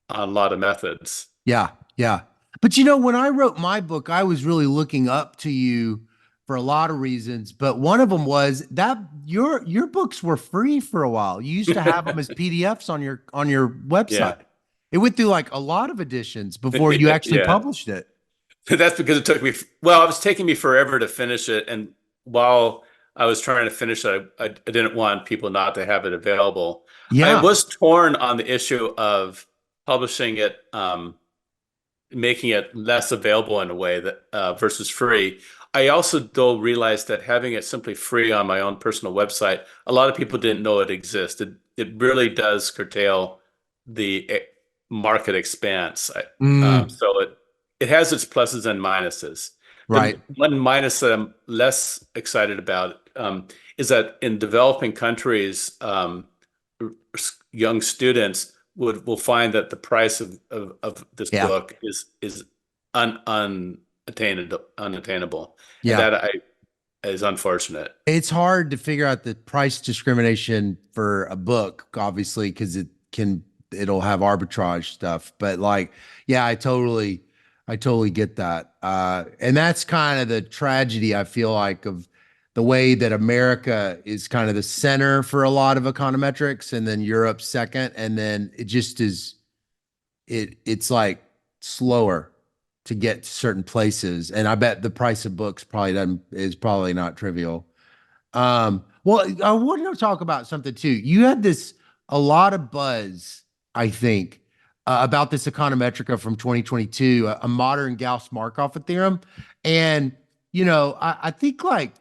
a lot of methods. Yeah, yeah. But when I wrote my book, I was really looking up to you for a lot of reasons, but one of them was that your books were free for a while. You used to have them as PDFs on your Yeah. website. It went through like a lot of editions before you actually Yeah. published it. That's because it took me, well, it was taking me forever to finish it. And while I was trying to finish it, I didn't want people not to have it available. I Yeah. was torn on the issue of publishing it, making it less available in a way that versus free. I also though realized that having it simply free on my own personal website, a lot of people didn't know it existed. It really does curtail the market expanse. Mm, So it has its pluses and minuses. The right. one minus that I'm less excited about is that in developing countries, young students will find that the price of this Yeah. book is unattainable, and Yeah. that is unfortunate. It's hard to figure out the price discrimination for a book, obviously, because it'll have arbitrage stuff. But like, yeah, I totally get that. And that's kind of the tragedy, I feel like, of the way that America is kind of the center for a lot of econometrics, and then Europe second, and then it just is it's like slower to get to certain places. And I bet the price of books is probably not trivial. Well, I wanted to talk about something too. You had a lot of buzz, I think, about this econometrica from 2022, a modern Gauss-Markov theorem. And, I think I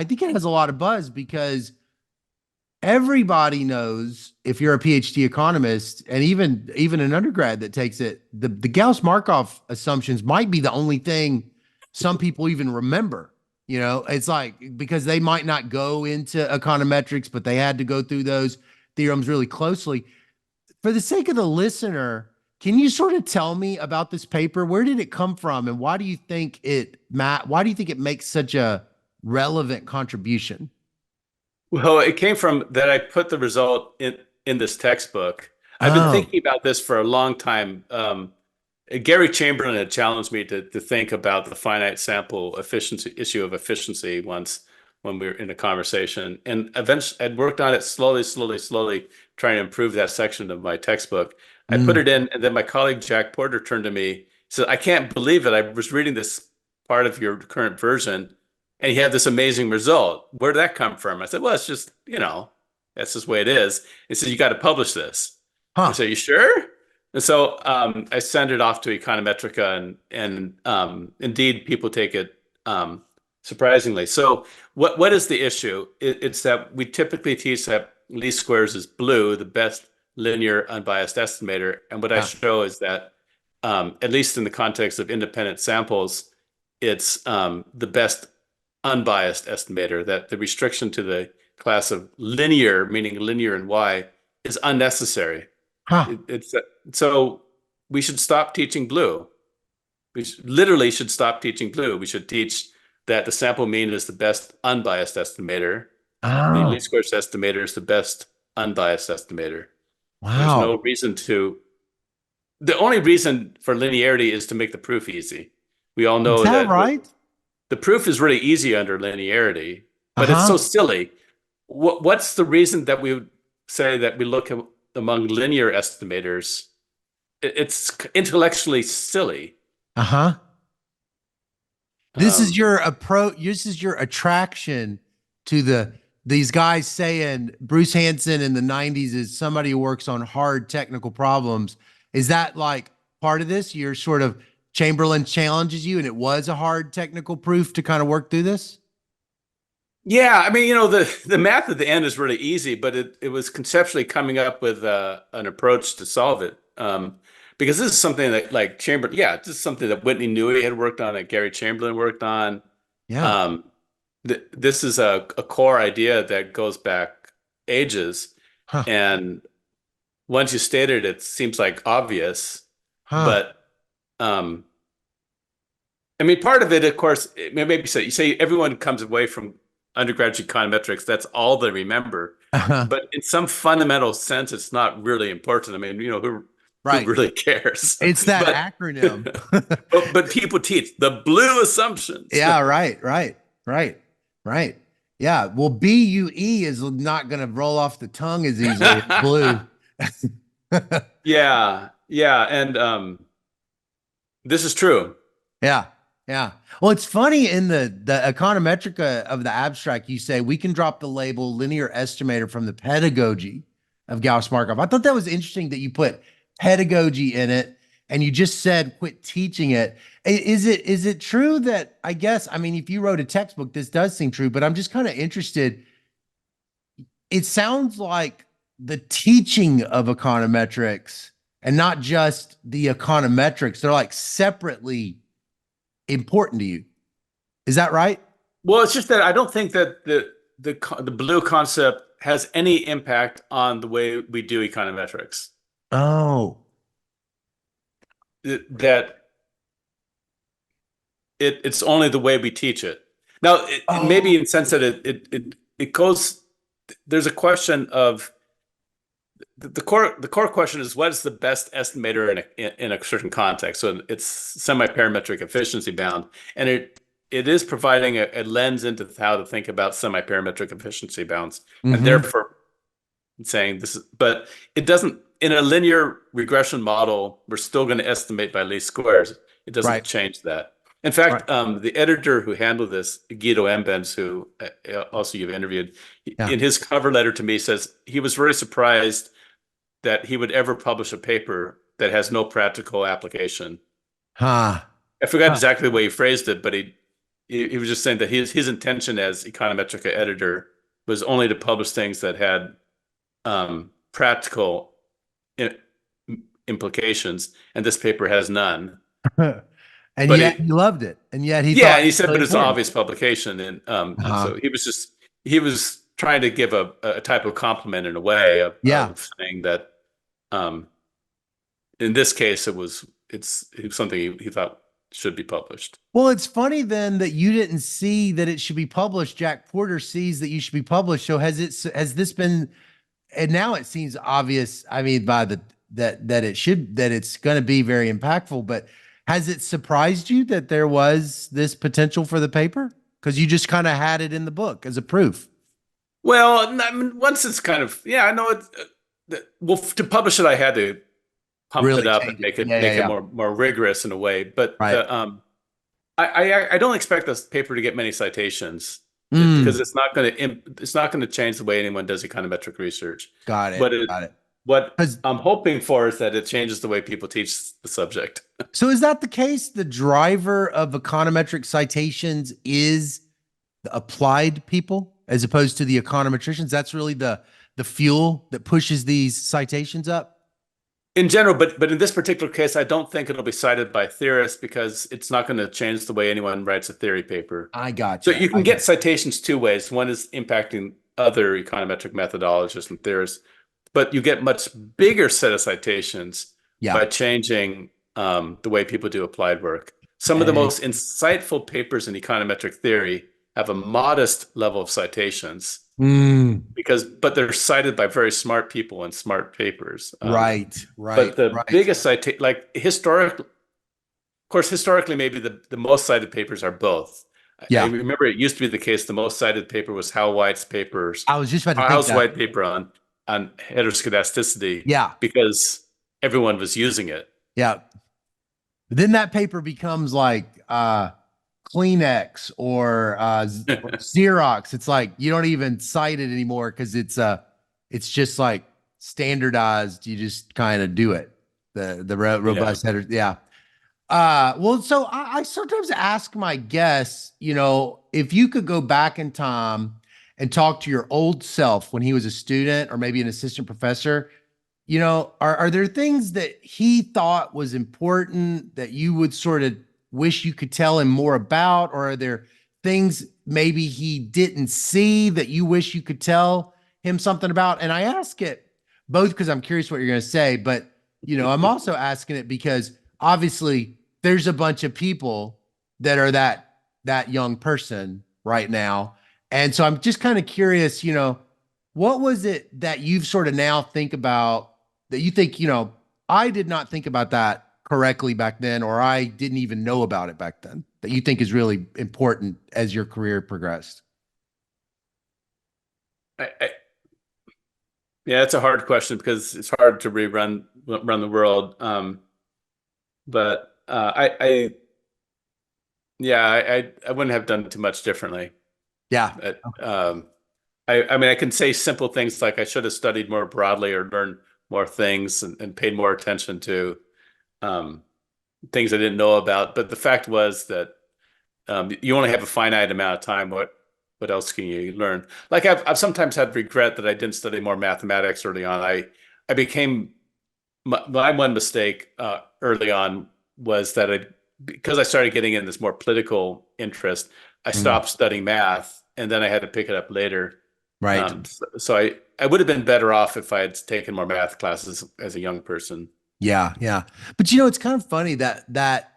think it has a lot of buzz because everybody knows if you're a PhD economist and even an undergrad that takes it, the Gauss-Markov assumptions might be the only thing some people even remember. It's like because they might not go into econometrics, but they had to go through those theorems really closely. For the sake of the listener, can you sort of tell me about this paper? Where did it come from, and why do you think it makes such a relevant contribution? Well, it came from that I put the result in this textbook. I've been Oh, thinking about this for a long time. Gary Chamberlain had challenged me to think about the finite sample efficiency issue of efficiency once when we were in a conversation. And eventually I'd worked on it slowly, trying to improve that section of my textbook. I put mm, it in, and then my colleague Jack Porter turned to me, he said, I can't believe it. I was reading this part of your current version, and you had this amazing result. Where did that come from? I said, well, it's just, That's just the way it is. He said, you got to publish this. I Huh. said, you sure? And so I sent it off to Econometrica, and indeed, people take it surprisingly. So what is the issue? It's that we typically teach that least squares is blue, the best linear unbiased estimator. And what I Yeah. show is that, at least in the context of independent samples, it's the best unbiased estimator, that the restriction to the class of linear, meaning linear and y, is unnecessary. Huh. It's so we should stop teaching blue. Literally should stop teaching blue. We should teach that the sample mean is the best unbiased estimator. The Oh, least squares estimator is the best unbiased estimator. There's no wow. reason to. The only reason for linearity is to make the proof easy. We all Is know that that right? the proof is really easy under linearity, but it's Uh-huh. so silly. What's the reason that we would say that we look among linear estimators? It's intellectually silly. Uh-huh. This is Um, your approach. This is your attraction to these guys saying Bruce Hansen in the 90s is somebody who works on hard technical problems. Is that like part of this? You're sort of Chamberlain challenges you, and it was a hard technical proof to kind of work through this? yeah, I mean, the math at the end is really easy, but it was conceptually coming up with an approach to solve it. Because this is something that like Chamberlain, yeah, this is something that Whitney Newey had worked on, and Gary Chamberlain worked on. Yeah. Um, this is a core idea that goes back ages, Huh. and once you state it, it seems like obvious. Huh. But um, I mean, part of it, of course, maybe so. You say everyone comes away from undergraduate econometrics, that's all they remember. Uh-huh. But in some fundamental sense, it's not really important. I mean, who Right. really cares? It's that But acronym. but people teach the blue assumptions. Yeah, right. Yeah. Well, BUE is not going to roll off the tongue as easily as blue. Yeah, yeah, and this is true. Yeah. Yeah. Well, it's funny in the econometrica of the abstract, you say we can drop the label linear estimator from the pedagogy of Gauss-Markov. I thought that was interesting that you put pedagogy in it and you just said quit teaching it. Is it true that I guess, I mean, if you wrote a textbook, this does seem true, but I'm just kind of interested. It sounds like the teaching of econometrics and not just the econometrics, they're like separately important to you. Is that right? Well, it's just that I don't think that the blue concept has any impact on the way we do econometrics. Oh, That it's only the way we teach it. Now, maybe oh, in the sense that it goes. There's a question of the core question is what is the best estimator in a certain context. So it's semi-parametric efficiency bound, and it is providing a lens into how to think about semi-parametric efficiency bounds, and mm-hmm. therefore saying this is, but it doesn't, in a linear regression model, we're still going to estimate by least squares. It doesn't Right, change that. In right. fact, the editor who handled this, Guido Mbens, who also you've interviewed, Yeah. in his cover letter to me says he was very surprised that he would ever publish a paper that has no practical application. Huh. I forgot Huh. exactly the way he phrased it, but he was just saying that his intention as Econometrica editor was only to publish things that had practical implications, and this paper has none. And But yet he loved it. And yet he yeah, thought and it he was said, really but it's an important. obvious publication, and Uh-huh. so he was trying to give a type of compliment in a way Yeah. of saying that um, in this case it was something he thought should be published. Well, it's funny then that you didn't see that it should be published. Jack Porter sees that you should be published. So has this been, and now it seems obvious, I mean, by the that it should, that it's going to be very impactful, but has it surprised you that there was this potential for the paper? Because you just kind of had it in the book as a proof. Well, I mean, once it's kind of, yeah, I know it. Well, to publish it, I had to pump it Really up and change it. make it Yeah, yeah, make it yeah. more rigorous in a way. But Right. I don't expect this paper to get many citations. because it's not going to change the way anyone does econometric research. Got But it. Got it. what 'Cause- I'm hoping for is that it changes the way people teach the subject. So is that the case? The driver of econometric citations is the applied people as opposed to the econometricians? That's really the fuel that pushes these citations up? In general, but in this particular case, I don't think it'll be cited by theorists because it's not going to change the way anyone writes a theory paper. I got So you. you can get citations two ways. One is impacting other econometric methodologists and theorists, but you get much bigger set of citations by changing the way people do applied work. Some of the most insightful papers in econometric theory have a modest level of citations but they're cited by very smart people in smart papers. Right. But the biggest citation, like historically, maybe the most cited papers are both. Yeah. I remember it used to be the case. The most cited paper was Hal White's papers. I was just about to think Hal's that. White paper on heteroscedasticity. Yeah. Because everyone was using it. Yeah. But then that paper becomes like Kleenex or Xerox. It's like you don't even cite it anymore because it's just like standardized. You just kind of do it. The robust header. Yeah. Well, so I sometimes ask my guests, if you could go back in time and talk to your old self when he was a student or maybe an assistant professor, are there things that he thought was important that you would sort of wish you could tell him more about? Or are there things maybe he didn't see that you wish you could tell him something about? And I ask it both because I'm curious what you're going to say, but I'm also asking it because obviously there's a bunch of people that are that young person right now. And so I'm just kind of curious, what was it that you've sort of now think about that you think, I did not think about that correctly back then, or I didn't even know about it back then, that you think is really important as your career progressed? Yeah, it's a hard question because it's hard to run the world. But I wouldn't have done too much differently. Yeah. But, I mean, I can say simple things like I should have studied more broadly or learned more things and paid more attention to things I didn't know about. But the fact was that you only have a finite amount of time. What else can you learn? Like I've sometimes had regret that I didn't study more mathematics early on. I became my one mistake early on was that because I started getting in this more political interest, I stopped studying math, and then I had to pick it up later. Right. So I would have been better off if I had taken more math classes as a young person. Yeah. Yeah. But it's kind of funny that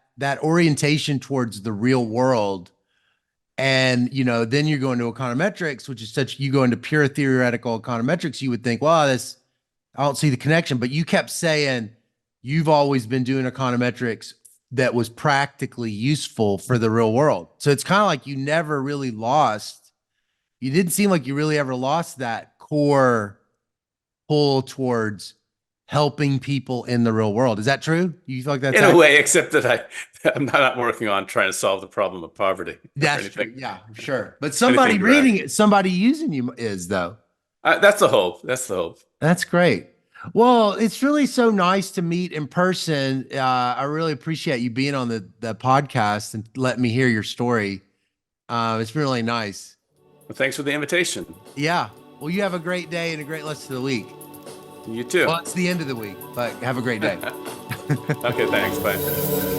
orientation towards the real world. And, then you're going to econometrics, which is you go into pure theoretical econometrics, you would think, well, I don't see the connection, but you kept saying you've always been doing econometrics that was practically useful for the real world. So it's kind of like you never really you didn't seem like you really ever lost that core pull towards helping people in the real world. Is that true? You feel like that's in a way, except that I'm not working on trying to solve the problem of poverty. That's true. Yeah, sure. But somebody reading it, somebody using you is though. That's the hope. That's the hope. That's great. Well, it's really so nice to meet in person. I really appreciate you being on the podcast and letting me hear your story. It's been really nice. Well, thanks for the invitation. Yeah. Well, you have a great day and a great rest of the week. You too. Well, it's the end of the week, but have a great day. Okay, thanks. Bye.